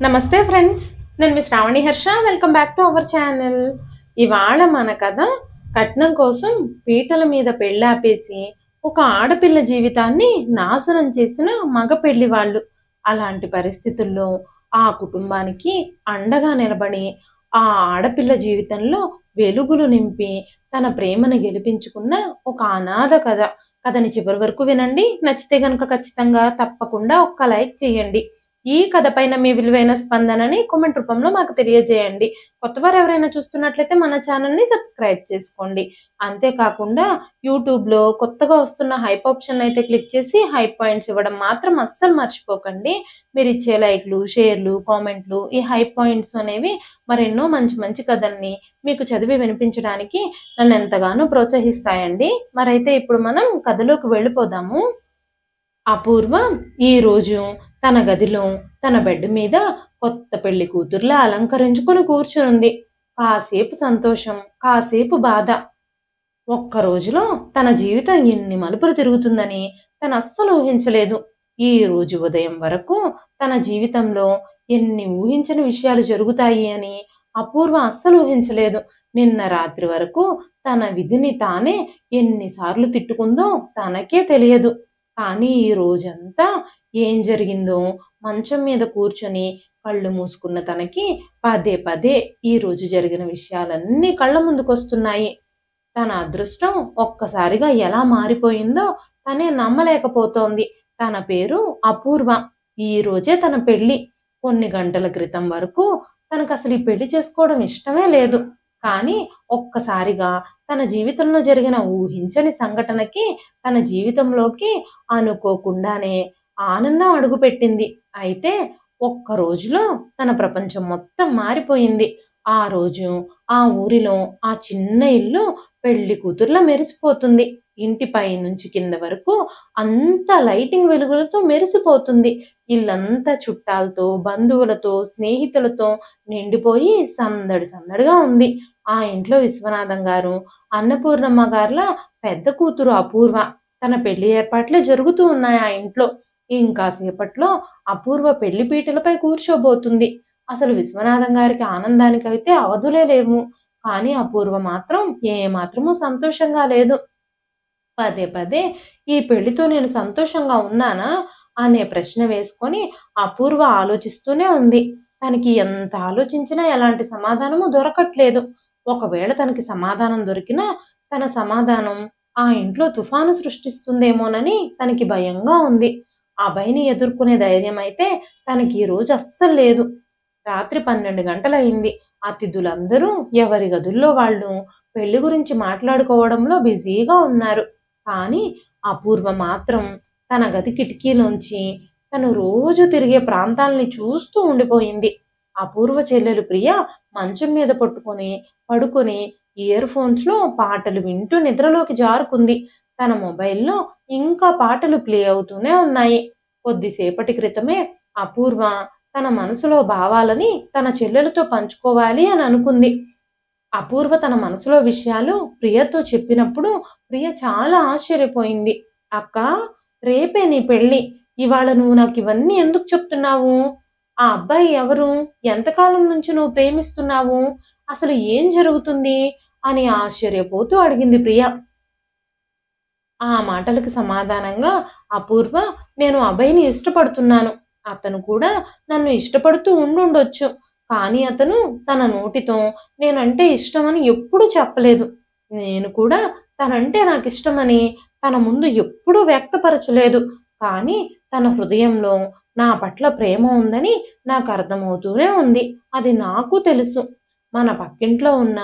నమస్తే ఫ్రెండ్స్, నేను మీ Sravani Harsha. Welcome back to our channel. ఇవాళ మన కథ కట్నం కోసం పీటల మీద పెళ్ళాపేసి ఒక ఆడపిల్ల జీవితాన్ని నాశనం చేసిన మగ పెళ్లి వాళ్ళు. అలాంటి పరిస్థితుల్లో ఆ కుటుంబానికి అండగా నిలబడి ఆ ఆడపిల్ల జీవితంలో వెలుగులు నింపి తన ప్రేమను గెలిపించుకున్న ఒక అనాథ కథ. కథని చివరి వరకు వినండి. నచ్చితే గనుక ఖచ్చితంగా తప్పకుండా ఒక్క లైక్ చేయండి. ఈ కథ పైన మీ విలువైన స్పందనని కామెంట్ రూపంలో మాకు తెలియజేయండి. కొత్తవారు ఎవరైనా చూస్తున్నట్లయితే మన ఛానల్ని సబ్స్క్రైబ్ చేసుకోండి. అంతేకాకుండా యూట్యూబ్లో కొత్తగా వస్తున్న హైప్ ఆప్షన్ అయితే క్లిక్ చేసి హైప్ పాయింట్స్ ఇవ్వడం మాత్రం అస్సలు మర్చిపోకండి. మీరు ఇచ్చే లైక్లు, షేర్లు, కామెంట్లు, ఈ హైప్ పాయింట్స్ అనేవి మరెన్నో మంచి మంచి కథల్ని మీకు చదివి వినిపించడానికి నన్ను ఎంతగానో ప్రోత్సహిస్తాయండి. మరైతే ఇప్పుడు మనం కథలోకి వెళ్ళిపోదాము. అపూర్వ ఈరోజు తన గదిలో తన బెడ్ మీద కొత్త పెళ్లి కూతుర్లా అలంకరించుకుని కూర్చునుంది. కాసేపు సంతోషం, కాసేపు బాధ. ఒక్క రోజులో తన జీవితం ఎన్ని మలుపులు తిరుగుతుందని తను అస్సలు ఊహించలేదు. ఈ రోజు ఉదయం వరకు తన జీవితంలో ఎన్ని ఊహించని విషయాలు జరుగుతాయి అని అపూర్వ అస్సలు ఊహించలేదు. నిన్న రాత్రి వరకు తన విధిని తానే ఎన్నిసార్లు తిట్టుకుందో తనకే తెలియదు. కానీ ఈ రోజంతా ఏం జరిగిందో మంచం మీద కూర్చొని కళ్ళు మూసుకున్న తనకి పదే పదే ఈ రోజు జరిగిన విషయాలన్నీ కళ్ళ ముందుకొస్తున్నాయి. తన అదృష్టం ఒక్కసారిగా ఎలా మారిపోయిందో తనే నమ్మలేకపోతోంది. తన పేరు అపూర్వ. ఈ రోజే తన పెళ్లి. కొన్ని గంటల క్రితం వరకు తనకు అసలు ఈ పెళ్లి చేసుకోవడం ఇష్టమే లేదు. కానీ ఒక్కసారిగా తన జీవితంలో జరిగిన ఊహించని సంఘటనకి తన జీవితంలోకి అనుకోకుండానే ఆనందం అడుగుపెట్టింది. అయితే ఒక్క రోజులో తన ప్రపంచం మొత్తం మారిపోయింది. ఆ రోజు ఆ ఊరిలో ఆ చిన్న ఇల్లు పెళ్లి కూతుర్లా మెరిసిపోతుంది. ఇంటి పై నుంచి కింద వరకు అంతా లైటింగ్ వెలుగులతో మెరిసిపోతుంది. ఇల్లంతా చుట్టాలతో, బంధువులతో, స్నేహితులతో నిండిపోయి సందడి సందడిగా ఉంది. ఆ ఇంట్లో విశ్వనాథం గారు, అన్నపూర్ణమ్మ గార్ల పెద్ద కూతురు అపూర్వ. తన పెళ్లి ఏర్పాట్లే జరుగుతూ ఉన్నాయి ఆ ఇంట్లో. ఇంకా సేపట్లో అపూర్వ పెళ్లి పీటలపై కూర్చోబోతుంది. అసలు విశ్వనాథం గారికి ఆనందానికైతే అవధులే లేవు. కానీ అపూర్వ మాత్రం ఏమాత్రమూ సంతోషంగా లేదు. పదే పదే ఈ పెళ్లితో నేను సంతోషంగా ఉన్నానా అనే ప్రశ్న వేసుకొని అపూర్వ ఆలోచిస్తూనే ఉంది. తనకి ఎంత ఆలోచించినా ఎలాంటి సమాధానము దొరకట్లేదు. ఒకవేళ తనకి సమాధానం దొరికినా తన సమాధానం ఆ ఇంట్లో తుఫాను సృష్టిస్తుందేమోనని తనకి భయంగా ఉంది. ఆ భయని ఎదుర్కొనే ధైర్యం అయితే తనకి ఈ రోజు అస్సలు లేదు. రాత్రి 12 గంటలయింది. అతిథులందరూ ఎవరి గదుల్లో వాళ్ళు పెళ్లి గురించి మాట్లాడుకోవడంలో బిజీగా ఉన్నారు. కానీ అపూర్వ మాత్రం తన గది కిటికీలోంచి తను రోజు తిరిగే ప్రాంతాల్ని చూస్తూ ఉండిపోయింది. అపూర్వ చెల్లెలు ప్రియ మంచం మీద పడుకొని ఇయర్ ఫోన్స్లో పాటలు వింటూ నిద్రలోకి జారుకుంది. తన మొబైల్లో ఇంకా పాటలు ప్లే అవుతూనే ఉన్నాయి. కొద్దిసేపటి క్రితమే అపూర్వ తన మనసులో భావాలని తన చెల్లెలతో పంచుకోవాలి అని అనుకుంది. అపూర్వ తన మనసులో విషయాలు ప్రియతో చెప్పినప్పుడు ప్రియ చాలా ఆశ్చర్యపోయింది. అక్క, రేపే నీ పెళ్లి. ఇవాళ నువ్వు నాకు ఇవన్నీ ఎందుకు చెప్తున్నావు? ఆ అబ్బాయి ఎవరు? ఎంతకాలం నుంచి నువ్వు ప్రేమిస్తున్నావు? అసలు ఏం జరుగుతుంది అని ఆశ్చర్యపోతూ అడిగింది ప్రియ. ఆ మాటలకు సమాధానంగా అపూర్వ, నేను అభయ్ని ఇష్టపడుతున్నాను. అతను కూడా నన్ను ఇష్టపడుతూ ఉండుండొచ్చు. కానీ అతను తన నోటితో నేనంటే ఇష్టమని ఎప్పుడూ చెప్పలేదు. నేను కూడా తనంటే నాకు ఇష్టమని తన ముందు ఎప్పుడూ వ్యక్తపరచలేదు. కానీ తన హృదయంలో నా పట్ల ప్రేమ ఉందని నాకు అర్థమవుతూనే ఉంది. అది నాకు తెలుసు. మన పక్కింట్లో ఉన్న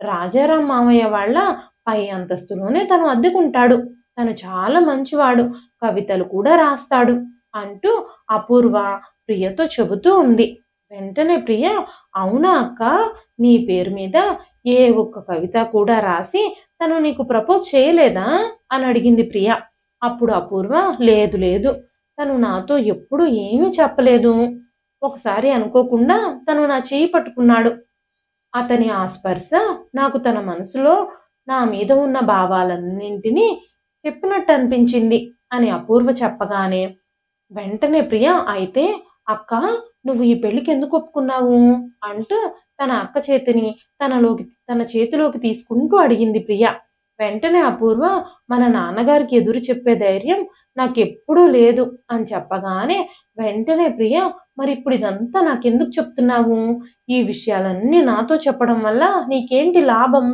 రాజారాం మామయ్య వాళ్ళ పై అంతస్తులోనే తను అద్దెకుంటాడు. తను చాలా మంచివాడు, కవితలు కూడా రాస్తాడు అంటూ అపూర్వ ప్రియతో చెబుతూ ఉంది. వెంటనే ప్రియ, అవునా అక్క, నీ పేరు మీద ఏ ఒక్క కవిత కూడా రాసి తను నీకు ప్రపోజ్ చేయలేదా అని అడిగింది ప్రియ. అప్పుడు అపూర్వ, లేదు లేదు, తను నాతో ఎప్పుడు ఏమీ చెప్పలేదు. ఒకసారి అనుకోకుండా తను నా చేయి పట్టుకున్నాడు. అతని ఆ స్పర్శ నాకు తన మనసులో నా మీద ఉన్న భావాలన్నింటినీ చెప్పినట్టు అనిపించింది అని అపూర్వ చెప్పగానే వెంటనే ప్రియ, అయితే అక్క, నువ్వు ఈ పెళ్లికి ఎందుకు ఒప్పుకున్నావు అంటూ తన అక్క చేతిని తన చేతిలోకి తీసుకుంటూ అడిగింది ప్రియ. వెంటనే అపూర్వ, మన నాన్నగారికి ఎదురు చెప్పే ధైర్యం నాకెప్పుడూ లేదు అని చెప్పగానే వెంటనే ప్రియ, మరి ఇప్పుడు ఇదంతా నాకెందుకు చెప్తున్నావు? ఈ విషయాలన్నీ నాతో చెప్పడం వల్ల నీకేంటి లాభం?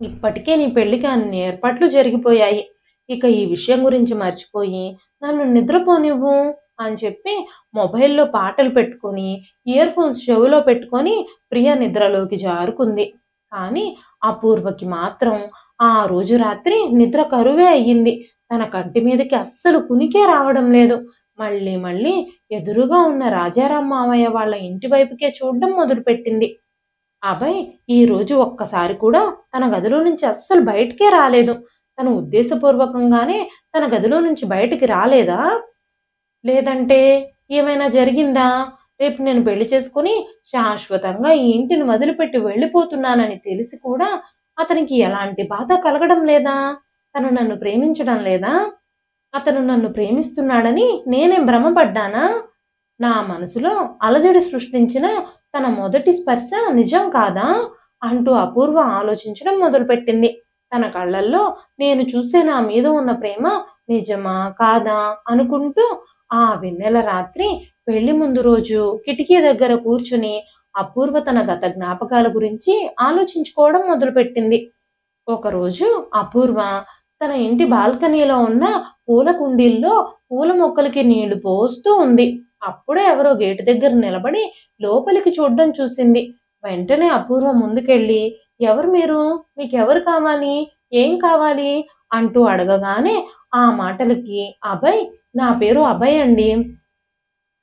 ఇప్పటికే నీ పెళ్లికి అన్ని ఏర్పాట్లు జరిగిపోయాయి. ఇక ఈ విషయం గురించి మర్చిపోయి నన్ను నిద్రపోనివ్వు అని చెప్పి మొబైల్‌లో పాటలు పెట్టుకొని, ఇయర్ ఫోన్స్ చెవిలో పెట్టుకొని ప్రియ నిద్రలోకి జారుకుంది. కానీ అపూర్వకి మాత్రం ఆ రోజు రాత్రి నిద్ర కరువే అయ్యింది. తన కంటి మీదకి అస్సలు కునికే రావడం లేదు. మళ్ళీ మళ్ళీ ఎదురుగా ఉన్న రాజారాం మావయ్య వాళ్ళ ఇంటి వైపుకే చూడడం మొదలుపెట్టింది. అభయ్ ఈరోజు ఒక్కసారి కూడా తన గదిలో నుంచి అస్సలు బయటికే రాలేదు. తను ఉద్దేశపూర్వకంగానే తన గదిలో నుంచి బయటికి రాలేదా? లేదంటే ఏమైనా జరిగిందా? రేపు నేను పెళ్లి చేసుకుని శాశ్వతంగా ఈ ఇంటిని వదిలిపెట్టి వెళ్ళిపోతున్నానని తెలిసి కూడా అతనికి ఎలాంటి బాధ కలగడం లేదా? తను నన్ను ప్రేమించడం లేదా? అతను నన్ను ప్రేమిస్తున్నాడని నేనేం భ్రమపడ్డానా? నా మనసులో అలజడి సృష్టించిన తన మొదటి స్పర్శ నిజం కాదా అంటూ అపూర్వ ఆలోచించడం మొదలుపెట్టింది. తన కళ్ళల్లో నేను చూసే నా మీద ఉన్న ప్రేమ నిజమా కాదా అనుకుంటూ ఆ వెన్నెల రాత్రి పెళ్లి ముందు రోజు కిటికీ దగ్గర కూర్చుని అపూర్వ తన గత జ్ఞాపకాల గురించి ఆలోచించుకోవడం మొదలుపెట్టింది. ఒకరోజు అపూర్వ తన ఇంటి బాల్కనీలో ఉన్న పూల కుండీల్లో పూల మొక్కలకి నీళ్లు పోస్తూ ఉంది. అప్పుడే ఎవరో గేటు దగ్గర నిలబడి లోపలికి చూడ్డం చూసింది. వెంటనే అపూర్వ ముందుకెళ్ళి, ఎవరు మీరు? మీకెవరు కావాలి? ఏం కావాలి అంటూ అడగగానే ఆ మాటలకి అభయ్, నా పేరు అభయ్ అండి.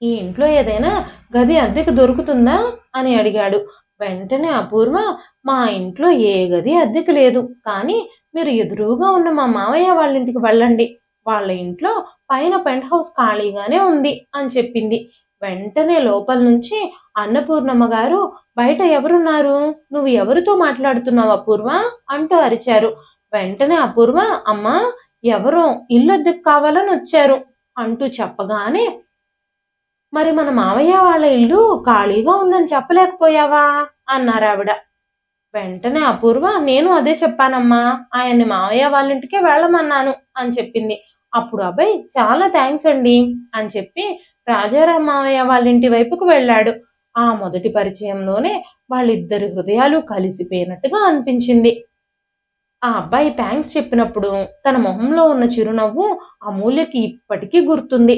ఈ ఇంట్లో ఏదైనా గది అద్దెకు దొరుకుతుందా అని అడిగాడు. వెంటనే అపూర్వ, మా ఇంట్లో ఏ గది అద్దెకు లేదు. కానీ మీరు ఎదురుగా ఉన్న మా మావయ్య వాళ్ళ ఇంటికి వెళ్ళండి. వాళ్ళ ఇంట్లో పైన పెంట్ హౌస్ ఖాళీగానే ఉంది అని చెప్పింది. వెంటనే లోపల నుంచి అన్నపూర్ణమ్మ గారు, బయట ఎవరున్నారు? నువ్వు ఎవరితో మాట్లాడుతున్నావు అపూర్వ అంటూ అరిచారు. వెంటనే అపూర్వ, అమ్మా ఎవరో ఇల్లు అద్దెకు కావాలని వచ్చారు అంటూ చెప్పగానే, మరి మన మావయ్య వాళ్ళ ఇల్లు ఖాళీగా ఉందని చెప్పలేకపోయావా అన్నారావిడ. వెంటనే అపూర్వ, నేను అదే చెప్పానమ్మా, ఆయన్ని మావయ్య వాళ్ళ ఇంటికే వెళ్ళమన్నాను అని చెప్పింది. అప్పుడు అబ్బాయి, చాలా థ్యాంక్స్ అండి అని చెప్పి రాజారాం మావయ్య వాళ్ళ ఇంటి వైపుకు వెళ్ళాడు. ఆ మొదటి పరిచయంలోనే వాళ్ళిద్దరి హృదయాలు కలిసిపోయినట్టుగా అనిపించింది. ఆ అబ్బాయి థ్యాంక్స్ చెప్పినప్పుడు తన మొహంలో ఉన్న చిరునవ్వు అమూల్యకి ఇప్పటికీ గుర్తుంది.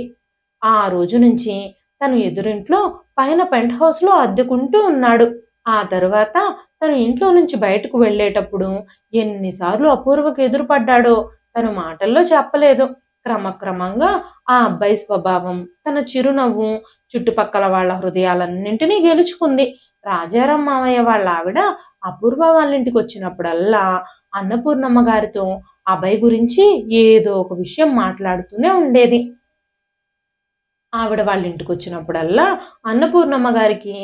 ఆ రోజు నుంచి తను ఎదురింట్లో పైన పెంట్ హౌస్లో అద్దెకుంటూ ఉన్నాడు. ఆ తరువాత తను ఇంట్లో నుంచి బయటకు వెళ్ళేటప్పుడు ఎన్నిసార్లు అపూర్వకు ఎదురుపడ్డాడో తను మాటల్లో చెప్పలేదు. క్రమక్రమంగా ఆ అబ్బాయి స్వభావం, తన చిరునవ్వు చుట్టుపక్కల వాళ్ళ హృదయాలన్నింటినీ గెలుచుకుంది. రాజారాం మావయ్య వాళ్ళ ఆవిడ అపూర్వ వాళ్ళ ఇంటికి వచ్చినప్పుడల్లా అన్నపూర్ణమ్మ గారితో అబ్బాయి గురించి ఏదో ఒక విషయం మాట్లాడుతూనే ఉండేది. ఆవిడ వాళ్ళ ఇంటికి వచ్చినప్పుడల్లా అన్నపూర్ణమ్మ గారికి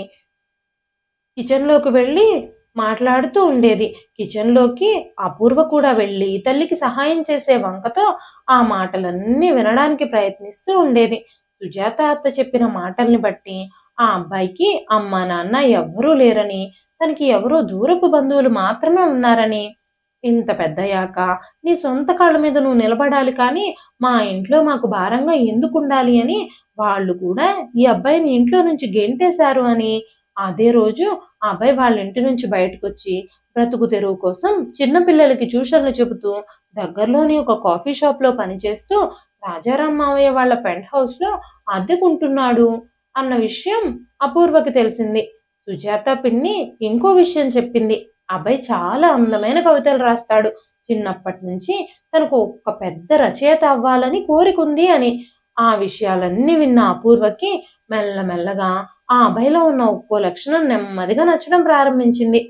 కిచెన్లోకి వెళ్ళి మాట్లాడుతూ ఉండేది. కిచెన్లోకి అపూర్వ కూడా వెళ్ళి తల్లికి సహాయం చేసే వంకతో ఆ మాటలన్నీ వినడానికి ప్రయత్నిస్తూ ఉండేది. సుజాత అత్త చెప్పిన మాటల్ని బట్టి ఆ అబ్బాయికి అమ్మ నాన్న ఎవ్వరూ లేరని, తనకి ఎవరో దూరపు బంధువులు మాత్రమే ఉన్నారని, ఇంత పెద్దయ్యాక నీ సొంత కాళ్ళ మీద నువ్వు నిలబడాలి కానీ మా ఇంట్లో మాకు భారంగా ఎందుకుండాలి అని వాళ్ళు కూడా ఈ అబ్బాయిని ఇంట్లో నుంచి గెంటేశారు అని, అదే రోజు ఆ అబ్బాయి వాళ్ళ ఇంటి నుంచి బయటకొచ్చి బ్రతుకు తెరువు కోసం చిన్నపిల్లలకి ట్యూషన్లు చెబుతూ దగ్గరలోని ఒక కాఫీ షాప్లో పనిచేస్తూ రాజారాం మావయ్య వాళ్ళ పెంట్ హౌస్లో అద్దెకుంటున్నాడు అన్న విషయం అపూర్వకి తెలిసింది. సుజాత పిన్ని ఇంకో విషయం చెప్పింది. అబ్బాయి చాలా అందమైన కవితలు రాస్తాడు. చిన్నప్పటి నుంచి తనకు ఒక పెద్ద రచయిత అవ్వాలని కోరికుంది అని. ఆ విషయాలన్నీ విన్న అపూర్వకి మెల్లమెల్లగా ఆ అబ్బాయిలో ఉన్న ఒక్కో లక్షణం నెమ్మదిగా నచ్చడం ప్రారంభించింది.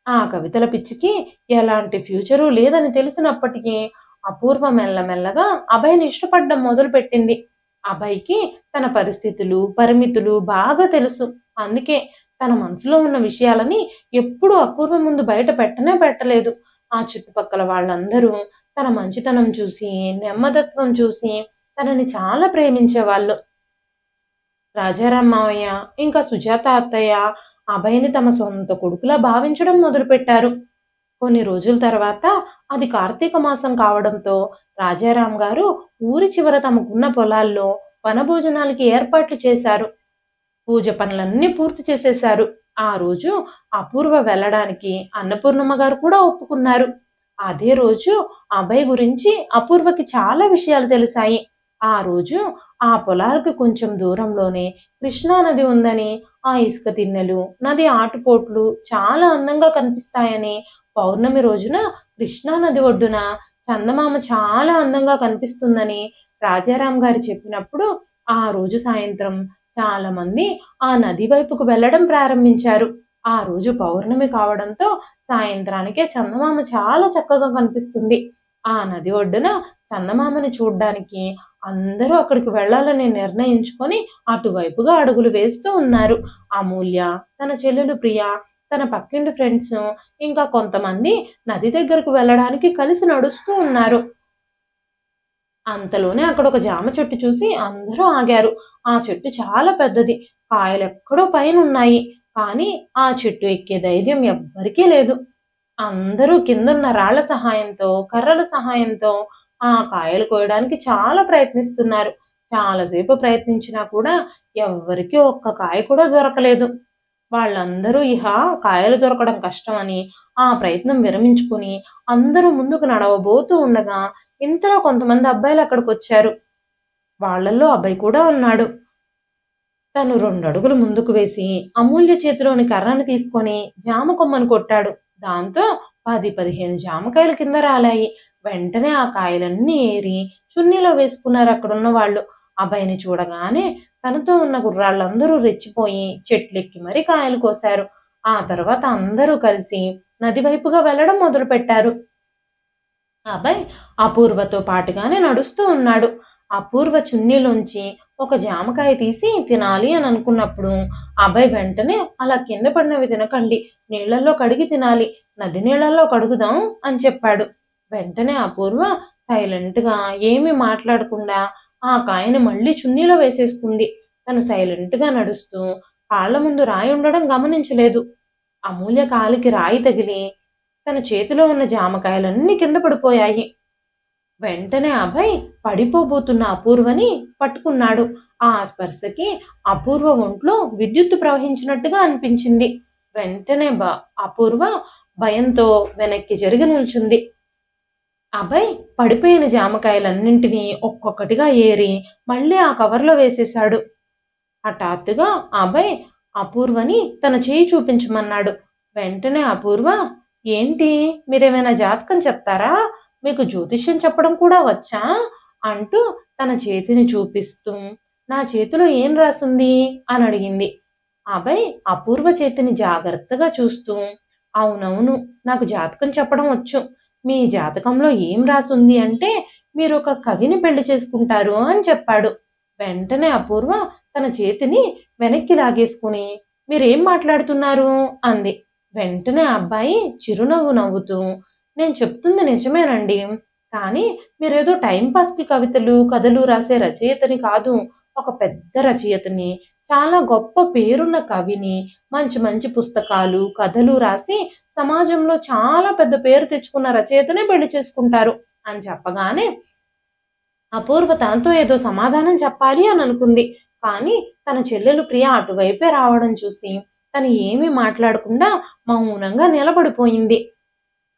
ఆ కవితల పిచ్చికి ఎలాంటి ఫ్యూచరు లేదని తెలిసినప్పటికీ అపూర్వ మెల్లమెల్లగా అభయ్ని ఇష్టపడడం మొదలుపెట్టింది. అభయ్కి తన పరిస్థితులు, పరిమితులు బాగా తెలుసు. అందుకే తన మనసులో ఉన్న విషయాలని ఎప్పుడూ అపూర్వ ముందు బయట పెట్టనే పెట్టలేదు. ఆ చుట్టుపక్కల వాళ్ళందరూ తన మంచితనం చూసి, నెమ్మదత్వం చూసి తనని చాలా ప్రేమించేవాళ్ళు. రాజారాం మావయ్య ఇంకా సుజాత అత్తయ్య అభయ్ని తమ సొంత కొడుకులా భావించడం మొదలుపెట్టారు. కొన్ని రోజుల తర్వాత అది కార్తీక మాసం కావడంతో రాజారాం గారు ఊరి చివర తమకున్న పొలాల్లో వనభోజనాలకి ఏర్పాట్లు చేశారు. పూజ పనులన్నీ పూర్తి చేసేశారు. ఆ రోజు అపూర్వ వెళ్ళడానికి అన్నపూర్ణమ్మ గారు కూడా ఒప్పుకున్నారు. అదే రోజు అభయ్ గురించి అపూర్వకి చాలా విషయాలు తెలిసాయి. ఆ రోజు ఆ పొలాలకు కొంచెం దూరంలోనే కృష్ణా నది ఉందని, ఆ ఇసుక తిన్నెలు, నది ఆటుపోట్లు చాలా అందంగా కనిపిస్తాయని, పౌర్ణమి రోజున కృష్ణా నది ఒడ్డున చందమామ చాలా అందంగా కనిపిస్తుందని రాజారాం గారు చెప్పినప్పుడు ఆ రోజు సాయంత్రం చాలా మంది ఆ నది వైపుకు వెళ్ళడం ప్రారంభించారు. ఆ రోజు పౌర్ణమి కావడంతో సాయంత్రానికే చందమామ చాలా చక్కగా కనిపిస్తుంది. ఆ నది ఒడ్డున చందమామని చూడ్డానికి అందరూ అక్కడికి వెళ్ళాలని నిర్ణయించుకొని అటువైపుగా అడుగులు వేస్తూ ఉన్నారు. అమూల్య, తన చెల్లెలు ప్రియ, తన పక్కింటి ఫ్రెండ్స్ ఇంకా కొంతమంది నది దగ్గరకు వెళ్ళడానికి కలిసి నడుస్తూ ఉన్నారు. అంతలోనే అక్కడ ఒక జామ చెట్టు చూసి అందరూ ఆగారు. ఆ చెట్టు చాలా పెద్దది. కాయలెక్కడో పైన ఉన్నాయి. కానీ ఆ చెట్టు ఎక్కే ధైర్యం ఎవ్వరికీ లేదు. అందరూ కిందున్న రాళ్ల సహాయంతో, కర్రల సహాయంతో ఆ కాయలు కోయడానికి చాలా ప్రయత్నిస్తున్నారు. చాలాసేపు ప్రయత్నించినా కూడా ఎవ్వరికీ ఒక్క కాయ కూడా దొరకలేదు. వాళ్ళందరూ ఇహ కాయలు దొరకడం కష్టమని ఆ ప్రయత్నం విరమించుకుని అందరూ ముందుకు నడవబోతూ ఉండగా ఇంతలో కొంతమంది అబ్బాయిలు అక్కడికొచ్చారు. వాళ్ళల్లో అబ్బాయి కూడా ఉన్నాడు. తను 2 అడుగులు ముందుకు వేసి అమూల్య చేతిలోని కర్రను తీసుకొని జామ కొమ్మను కొట్టాడు. దాంతో 10-15 జామకాయలు కింద రాలాయి. వెంటనే ఆ కాయలన్నీ ఏరి చున్నీలో వేసుకున్నారు అక్కడున్న వాళ్ళు. అబ్బాయిని చూడగానే తనతో ఉన్న కుర్రాళ్ళందరూ రెచ్చిపోయి చెట్లెక్కి మరీ కాయలు కోశారు. ఆ తర్వాత అందరూ కలిసి నది వైపుగా వెళ్ళడం మొదలుపెట్టారు. అబ్బాయి అపూర్వతో పాటుగానే నడుస్తూ ఉన్నాడు. అపూర్వ చున్నీలోంచి ఒక జామకాయ తీసి తినాలి అని అనుకున్నప్పుడు అబ్బాయి వెంటనే అలా కింద పడినవి తినకండి, నీళ్లలో కడిగి తినాలి, నది నీళ్లలో కడుగుదాం అని చెప్పాడు. వెంటనే అపూర్వ సైలెంట్గా ఏమీ మాట్లాడకుండా ఆ కాయని మళ్ళీ చున్నీలో వేసేసుకుంది. తను సైలెంట్గా నడుస్తూ కాళ్ల ముందు రాయి ఉండడం గమనించలేదు. అమూల్య కాలికి రాయి తగిలి తన చేతిలో ఉన్న జామకాయలన్నీ కింద పడిపోయాయి. వెంటనే అభయ్ పడిపోబోతున్న అపూర్వని పట్టుకున్నాడు. ఆ స్పర్శకి అపూర్వ ఒంట్లో విద్యుత్తు ప్రవహించినట్టుగా అనిపించింది. వెంటనే అపూర్వ భయంతో వెనక్కి జరిగి నిల్చుంది. అభయ్ పడిపోయిన జామకాయలన్నింటినీ ఒక్కొక్కటిగా ఏరి మళ్ళీ ఆ కవర్లో వేసేశాడు. హఠాత్తుగా అభయ్ అపూర్వని తన చేయి చూపించమన్నాడు. వెంటనే అపూర్వ, ఏంటి, మీరేమైనా జాతకం చెప్తారా? మీకు జ్యోతిష్యం చెప్పడం కూడా వచ్చా? అంటూ తన చేతిని చూపిస్తూ నా చేతిలో ఏం రాసుంది అని అడిగింది. అభయ్ అపూర్వ చేతిని జాగ్రత్తగా చూస్తూ అవునవును, నాకు జాతకం చెప్పడం వచ్చు. మీ జాతకంలో ఏం రాసుంది అంటే మీరు ఒక కవిని పెళ్లి చేసుకుంటారు అని చెప్పాడు. వెంటనే అపూర్వ తన చేతిని వెనక్కి లాగేసుకుని మీరేం మాట్లాడుతున్నారు అంది. వెంటనే అబ్బాయి చిరునవ్వు నవ్వుతూ నేను చెప్తుంది నిజమేనండి, కానీ మీరేదో టైంపాస్కి కవితలు కథలు రాసే రచయితని కాదు, ఒక పెద్ద రచయితని, చాలా గొప్ప పేరున్న కవిని, మంచి మంచి పుస్తకాలు కథలు రాసి సమాజంలో చాలా పెద్ద పేరు తెచ్చుకున్న రచయితనే పెళ్లి చేసుకుంటారు అని చెప్పగానే అపూర్వ తనతో ఏదో సమాధానం చెప్పాలి అని అనుకుంది. కానీ తన చెల్లెలు ప్రియ అటువైపే రావడం చూసి తను ఏమీ మాట్లాడకుండా మౌనంగా నిలబడిపోయింది.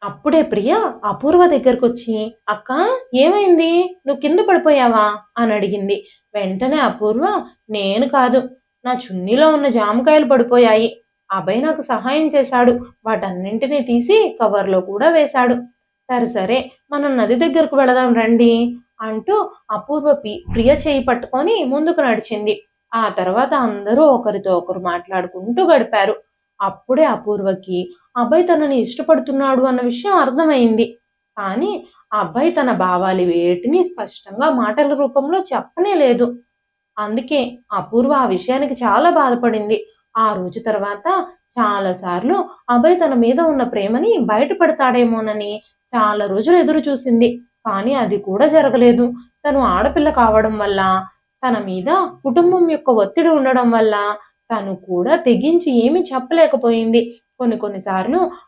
అప్పుడే ప్రియ అపూర్వ దగ్గరకు వచ్చి అక్క, ఏమైంది, నువ్వు కింద పడిపోయావా అని అడిగింది. వెంటనే అపూర్వ, నేను కాదు, నా చున్నీలో ఉన్న జామకాయలు పడిపోయాయి. అభయ్ నాకు సహాయం చేశాడు, వాటన్నింటినీ తీసి కవర్లో కూడా వేశాడు. సరే సరే, మనం నది దగ్గరకు వెళదాం రండి అంటూ అపూర్వ ప్రియ చేయి పట్టుకొని ముందుకు నడిచింది. ఆ తర్వాత అందరూ ఒకరితో ఒకరు మాట్లాడుకుంటూ గడిపారు. అప్పుడే అపూర్వకి అబ్బాయి తనని ఇష్టపడుతున్నాడు అన్న విషయం అర్థమైంది. కానీ ఆ అబ్బాయి తన భావాలు వేటిని స్పష్టంగా మాటల రూపంలో చెప్పనే లేదు. అందుకే అపూర్వ ఆ విషయానికి చాలా బాధపడింది. ఆ రోజు తర్వాత చాలాసార్లు అభయ్ తన మీద ఉన్న ప్రేమని బయటపడతాడేమోనని చాలా రోజులు ఎదురు చూసింది. కానీ అది కూడా జరగలేదు. తను ఆడపిల్ల కావడం వల్ల తన మీద కుటుంబం యొక్క ఒత్తిడి ఉండడం వల్ల తను కూడా తెగించి ఏమీ చెప్పలేకపోయింది. కొన్ని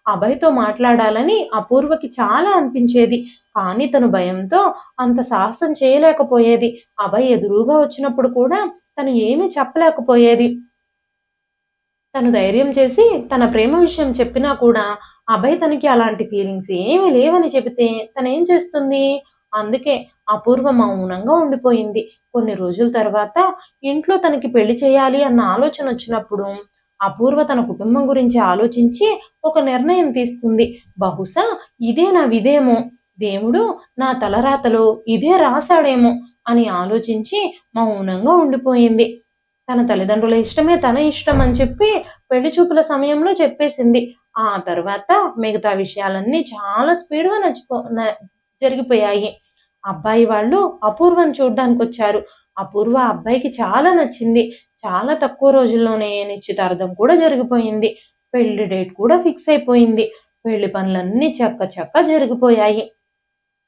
అభయ్‌తో మాట్లాడాలని అపూర్వకి చాలా అనిపించేది. కానీ తను భయంతో అంత సాహసం చేయలేకపోయేది. అభయ్ ఎదురుగా వచ్చినప్పుడు కూడా తను ఏమీ చెప్పలేకపోయేది. తను ధైర్యం చేసి తన ప్రేమ విషయం చెప్పినా కూడా అభయ్ తనకి అలాంటి ఫీలింగ్స్ ఏమీ లేవని చెబితే తనేం చేస్తుంది? అందుకే అపూర్వ మౌనంగా ఉండిపోయింది. కొన్ని రోజుల తర్వాత ఇంట్లో తనకి పెళ్లి చేయాలి అన్న ఆలోచన వచ్చినప్పుడు అపూర్వ తన కుటుంబం గురించి ఆలోచించి ఒక నిర్ణయం తీసుకుంది. బహుశా ఇదే నా విధేమో, దేవుడు నా తలరాతలో ఇదే రాశాడేమో అని ఆలోచించి మౌనంగా ఉండిపోయింది. తన తల్లిదండ్రుల ఇష్టమే తన ఇష్టం అని చెప్పి పెళ్లి చూపుల సమయంలో చెప్పేసింది. ఆ తర్వాత మిగతా విషయాలన్నీ చాలా స్పీడ్‌గా జరిగిపోయాయి. అబ్బాయి వాళ్ళు అపూర్వని చూడ్డానికొచ్చారు. అపూర్వ అబ్బాయికి చాలా నచ్చింది. చాలా తక్కువ రోజుల్లోనే నిశ్చితార్థం కూడా జరిగిపోయింది. పెళ్లి డేట్ కూడా ఫిక్స్ అయిపోయింది. పెళ్లి పనులన్నీ చకచకా జరిగిపోయాయి.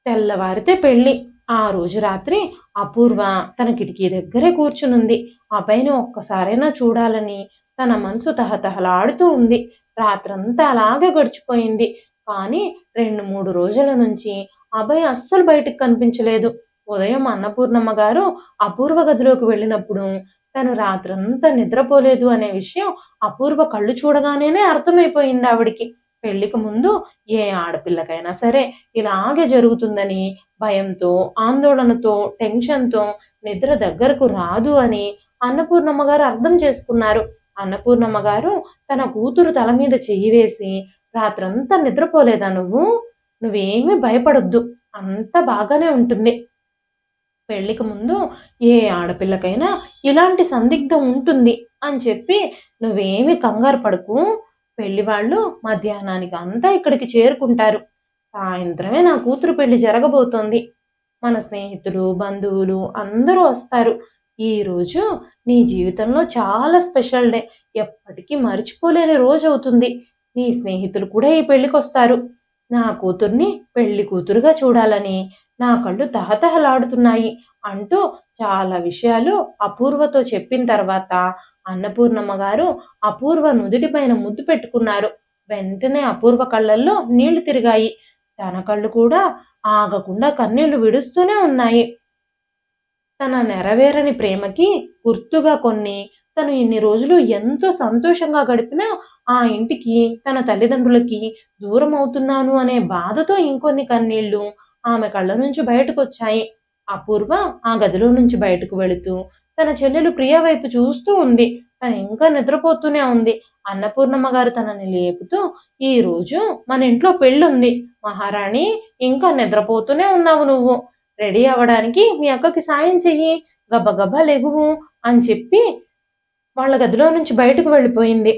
తెల్లవారితే పెళ్లి. ఆ రోజు రాత్రి అపూర్వ తన కిటికీ దగ్గరే కూర్చునుంది. అబ్బాయిని ఒక్కసారైనా చూడాలని తన మనసు తహతహలాడుతూ ఉంది. రాత్రంతా అలాగే గడిచిపోయింది. కానీ 2-3 రోజుల నుంచి అభయ్ అస్సలు బయటికి కనిపించలేదు. ఉదయం అన్నపూర్ణమ్మ గారు అపూర్వ గదిలోకి వెళ్ళినప్పుడు తను రాత్రంతా నిద్రపోలేదు అనే విషయం అపూర్వ కళ్ళు చూడగానే అర్థమైపోయింది ఆవిడికి. పెళ్లికి ముందు ఏ ఆడపిల్లకైనా సరే ఇలాగే జరుగుతుందని భయంతో, ఆందోళనతో, టెన్షన్‌తో నిద్ర దగ్గరకు రాదు అని అన్నపూర్ణమ్మ గారు అర్థం చేసుకున్నారు. అన్నపూర్ణమ్మ గారు తన కూతురు తల మీద చెయ్యి వేసి, "రాత్రంతా నిద్రపోలేదా నువ్వు? నువ్వేమీ భయపడొద్దు. అంతా బాగానే ఉంటుంది. పెళ్ళికి ముందు ఏ ఆడపిల్లకైనా ఇలాంటి సందిగ్ధం ఉంటుంది అని చెప్పి నువ్వేమీ కంగారు పడకు. పెళ్లివాళ్ళు మధ్యాహ్నానికి అంతా ఇక్కడికి చేరుకుంటారు. సాయంత్రమే నా కూతురు పెళ్లి జరగబోతోంది. మన స్నేహితులు, బంధువులు అందరూ వస్తారు. ఈరోజు నీ జీవితంలో చాలా స్పెషల్ డే. ఎప్పటికీ మర్చిపోలేని రోజవుతుంది. నీ స్నేహితులు కూడా ఈ పెళ్ళికొస్తారు. నా కూతుర్ని పెళ్లి కూతురుగా చూడాలని నా కళ్ళు తహతహలాడుతున్నాయి" అంటూ చాలా విషయాలు అపూర్వతో చెప్పిన తర్వాత అన్నపూర్ణమ్మ గారు అపూర్వ నుదుటిపైన ముద్దు పెట్టుకున్నారు. వెంటనే అపూర్వ కళ్ళల్లో నీళ్లు తిరిగాయి. తన కళ్ళు కూడా ఆగకుండా కన్నీళ్లు విడుస్తూనే ఉన్నాయి. తన నెరవేరని ప్రేమకి గుర్తుగా తను ఇన్ని రోజులు ఎంతో సంతోషంగా గడిపిన ఆ ఇంటికి, తన తల్లిదండ్రులకి దూరం అవుతున్నాను అనే బాధతో ఇంకొన్ని కన్నీళ్లు ఆమె కళ్ళ నుంచి బయటకొచ్చాయి. అపూర్వ ఆ గదిలో నుంచి బయటకు వెళుతూ తన చెల్లెలు ప్రియ వైపు చూస్తూ ఉంది. తను ఇంకా నిద్రపోతూనే ఉంది. అన్నపూర్ణమ్మ గారు తనని లేపుతూ, "ఈరోజు మన ఇంట్లో పెళ్ళుంది. మహారాణి, ఇంకా నిద్రపోతూనే ఉన్నావు నువ్వు. రెడీ అవ్వడానికి మీ అక్కకి సాయం చెయ్యి. గబగబా లెగువు" అని చెప్పి వాళ్ళ గదిలో నుంచి బయటకు వెళ్ళిపోయింది.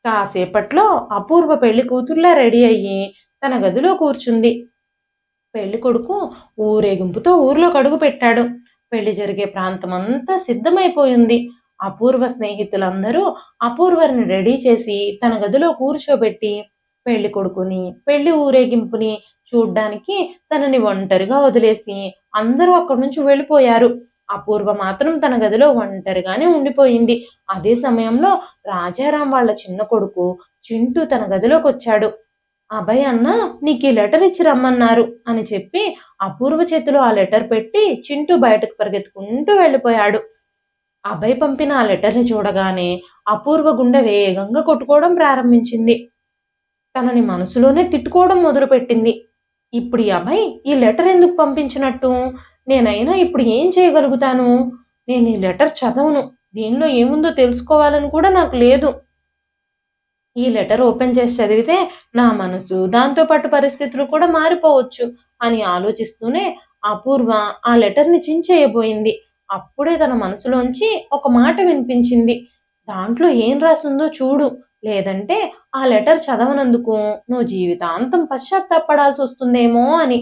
కాసేపట్లో అపూర్వ పెళ్లి కూతుర్లా రెడీ అయ్యి తన గదిలో కూర్చుంది. పెళ్లి కొడుకు ఊరేగింపుతో ఊర్లోకి అడుగు పెట్టాడు. పెళ్లి జరిగే ప్రాంతమంతా సిద్ధమైపోయింది. అపూర్వ స్నేహితులందరూ అపూర్వని రెడీ చేసి తన గదిలో కూర్చోబెట్టి పెళ్లి కొడుకుని, పెళ్లి ఊరేగింపుని చూడ్డానికి తనని ఒంటరిగా వదిలేసి అందరూ అక్కడి నుంచి వెళ్ళిపోయారు. అపూర్వ మాత్రం తన గదిలో ఒంటరిగానే ఉండిపోయింది. అదే సమయంలో రాజారాం వాళ్ళ చిన్న కొడుకు చింటూ తన గదిలోకొచ్చాడు. "అభయ్ అన్న, నీకీ లెటర్ ఇచ్చి రమ్మన్నారు" అని చెప్పి అపూర్వ చేతిలో ఆ లెటర్ పెట్టి చింటూ బయటకు పరిగెత్తుకుంటూ వెళ్ళిపోయాడు. అభయ్ పంపిన ఆ లెటర్‌ని చూడగానే అపూర్వ గుండె వేగంగా కొట్టుకోవడం ప్రారంభించింది. తనని మనసులోనే తిట్టుకోవడం మొదలుపెట్టింది. ఇప్పుడు ఈ అభయ్ ఈ లెటర్ ఎందుకు పంపించినట్టు? నేనైనా ఇప్పుడు ఏం చేయగలుగుతాను? నేను ఈ లెటర్ చదవను. దీనిలో ఏముందో తెలుసుకోవాలని కూడా నాకు లేదు. ఈ లెటర్ ఓపెన్ చేసి చదివితే నా మనసు, దాంతో పాటు పరిస్థితులు కూడా మారిపోవచ్చు అని ఆలోచిస్తూనే అపూర్వ ఆ లెటర్‌ని చించేయబోయింది. అప్పుడే తన మనసులోంచి ఒక మాట వినిపించింది. "దాంట్లో ఏం రాసుందో చూడు. లేదంటే ఆ లెటర్ చదవనందుకు నువ్వు జీవితాంతం పశ్చాత్తాపపడాల్సొస్తుందేమో" అని.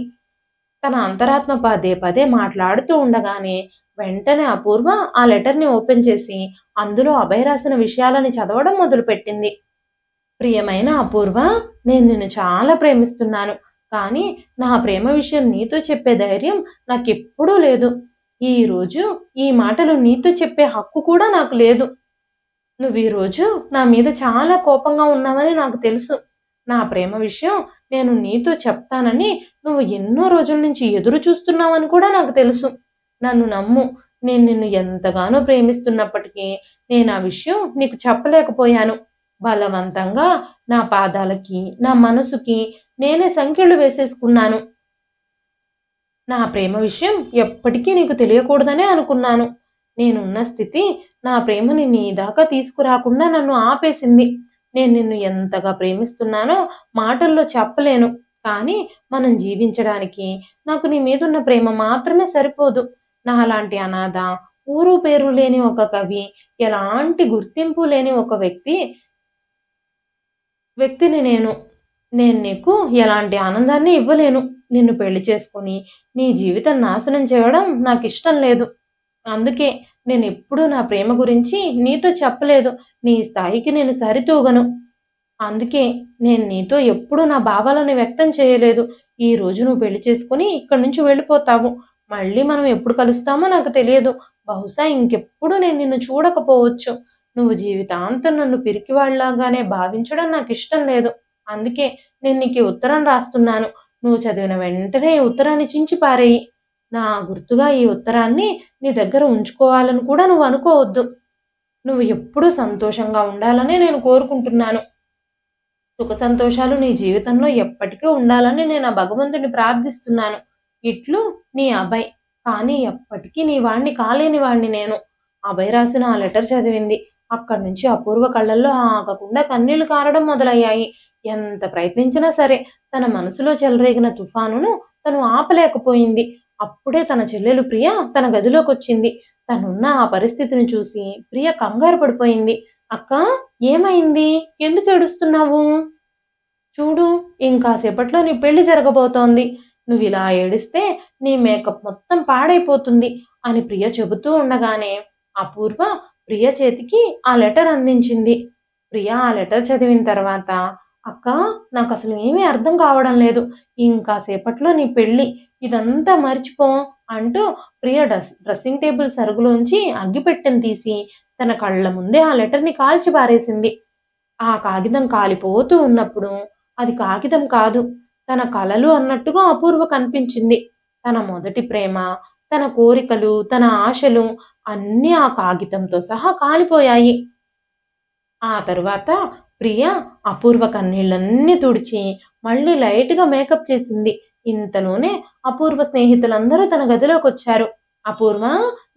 తన అంతరాత్మ పదే పదే మాట్లాడుతూ ఉండగానే వెంటనే అపూర్వ ఆ లెటర్‌ని ఓపెన్ చేసి అందులో అభయ్ రాసిన విషయాలని చదవడం మొదలుపెట్టింది. "ప్రియమైన అపూర్వ, నేను నిన్ను చాలా ప్రేమిస్తున్నాను. కానీ నా ప్రేమ విషయం నీతో చెప్పే ధైర్యం నాకెప్పుడూ లేదు. ఈరోజు ఈ మాటలు నీతో చెప్పే హక్కు కూడా నాకు లేదు. నువ్వు ఈరోజు నా మీద చాలా కోపంగా ఉన్నావని నాకు తెలుసు. నా ప్రేమ విషయం నేను నీతో చెప్తానని నువ్వు ఎన్నో రోజుల నుంచి ఎదురు చూస్తున్నావని కూడా నాకు తెలుసు. నన్ను నమ్ము. నేను నిన్ను ఎంతగానో ప్రేమిస్తున్నప్పటికీ నేను ఆ విషయం నీకు చెప్పలేకపోయాను. బలవంతంగా నా పాదాలకి, నా మనసుకి నేనే సంకెళ్ళు వేసేసుకున్నాను. నా ప్రేమ విషయం ఎప్పటికీ నీకు తెలియకూడదనే అనుకున్నాను. నేనున్న స్థితి నా ప్రేమని నీ దాకా తీసుకురాకుండా నన్ను ఆపేసింది. నేను నిన్ను ఎంతగా ప్రేమిస్తున్నానో మాటల్లో చెప్పలేను. కానీ మనం జీవించడానికి నాకు నీ మీదున్న ప్రేమ మాత్రమే సరిపోదు. నాలాంటి అనాథ, ఊరు పేరు లేని ఒక కవి, ఎలాంటి గుర్తింపు లేని ఒక వ్యక్తిని నేను. నేను నీకు ఎలాంటి ఆనందాన్ని ఇవ్వలేను. నిన్ను పెళ్లి చేసుకొని నీ జీవితం నాశనం చేయడం నాకిష్టం లేదు. అందుకే నేనెప్పుడూ నా ప్రేమ గురించి నీతో చెప్పలేదు. నీ స్థాయికి నేను సరితూగను. అందుకే నేను నీతో ఎప్పుడూ నా భావాలను వ్యక్తం చేయలేదు. ఈరోజు నువ్వు పెళ్లి చేసుకొని ఇక్కడి నుంచి వెళ్ళిపోతావు. మళ్ళీ మనం ఎప్పుడు కలుస్తామో నాకు తెలియదు. బహుశా ఇంకెప్పుడు నేను నిన్ను చూడకపోవచ్చు. నువ్వు జీవితాంతం నన్ను పిరికివాడిలాగానే భావించడం నాకిష్టం లేదు. అందుకే నేను నీకు ఈ ఉత్తరం రాస్తున్నాను. నువ్వు చదివిన వెంటనే ఈ ఉత్తరాన్ని చించి పారేయి. నా గుర్తుగా ఈ ఉత్తరాన్ని నీ దగ్గర ఉంచుకోవాలని కూడా నువ్వు అనుకోవద్దు. నువ్వు ఎప్పుడూ సంతోషంగా ఉండాలని నేను కోరుకుంటున్నాను. సుఖ సంతోషాలు నీ జీవితంలో ఎప్పటికీ ఉండాలని నేను ఆ భగవంతుని ప్రార్థిస్తున్నాను. ఇట్లు నీ అభయ్. కానీ ఎప్పటికీ నీ వాణ్ణి కాలేని వాణ్ణి నేను. అభయ్ రాసిన ఆ లెటర్ చదివింది. అక్కడి నుంచి అపూర్వ కళ్ళల్లో ఆగకుండా కన్నీళ్లు కారడం మొదలయ్యాయి. ఎంత ప్రయత్నించినా సరే తన మనసులో చెలరేగిన తుఫానును తను ఆపలేకపోయింది. అప్పుడే తన చెల్లెలు ప్రియ తన గదిలోకొచ్చింది. తనున్న ఆ పరిస్థితిని చూసి ప్రియ కంగారు పడిపోయింది. అక్కా, ఏమైంది? ఎందుకు ఏడుస్తున్నావు? చూడు, ఇంకాసేపట్లో నీ పెళ్లి జరగబోతోంది. నువ్విలా ఏడిస్తే నీ మేకప్ మొత్తం పాడైపోతుంది అని ప్రియ చెబుతూ ఉండగానే అపూర్వ ప్రియ చేతికి ఆ లెటర్ అందించింది. ప్రియ ఆ లెటర్ చదివిన తర్వాత, అక్క, నాకు అసలు ఏమీ అర్థం కావడం లేదు. ఇంకాసేపట్లో నీ పెళ్లి, ఇదంతా మర్చిపో అంటూ ప్రియ డ్రెస్సింగ్ టేబుల్ సరుగులోంచి అగ్గిపెట్టెను తీసి తన కళ్ళ ముందే ఆ లెటర్ని కాల్చి పారేసింది. ఆ కాగితం కాలిపోతూ ఉన్నప్పుడు అది కాగితం కాదు, తన కలలు అన్నట్టుగా అపూర్వ కనిపించింది. తన మొదటి ప్రేమ, తన కోరికలు, తన ఆశలు అన్నీ ఆ కాగితంతో సహా కాలిపోయాయి. ఆ తరువాత ప్రియ అపూర్వ కన్నీళ్ళన్నీ తుడిచి మళ్ళీ లైట్గా మేకప్ చేసింది. ఇంతలోనే అపూర్వ స్నేహితులందరూ తన గదిలోకొచ్చారు. అపూర్వ,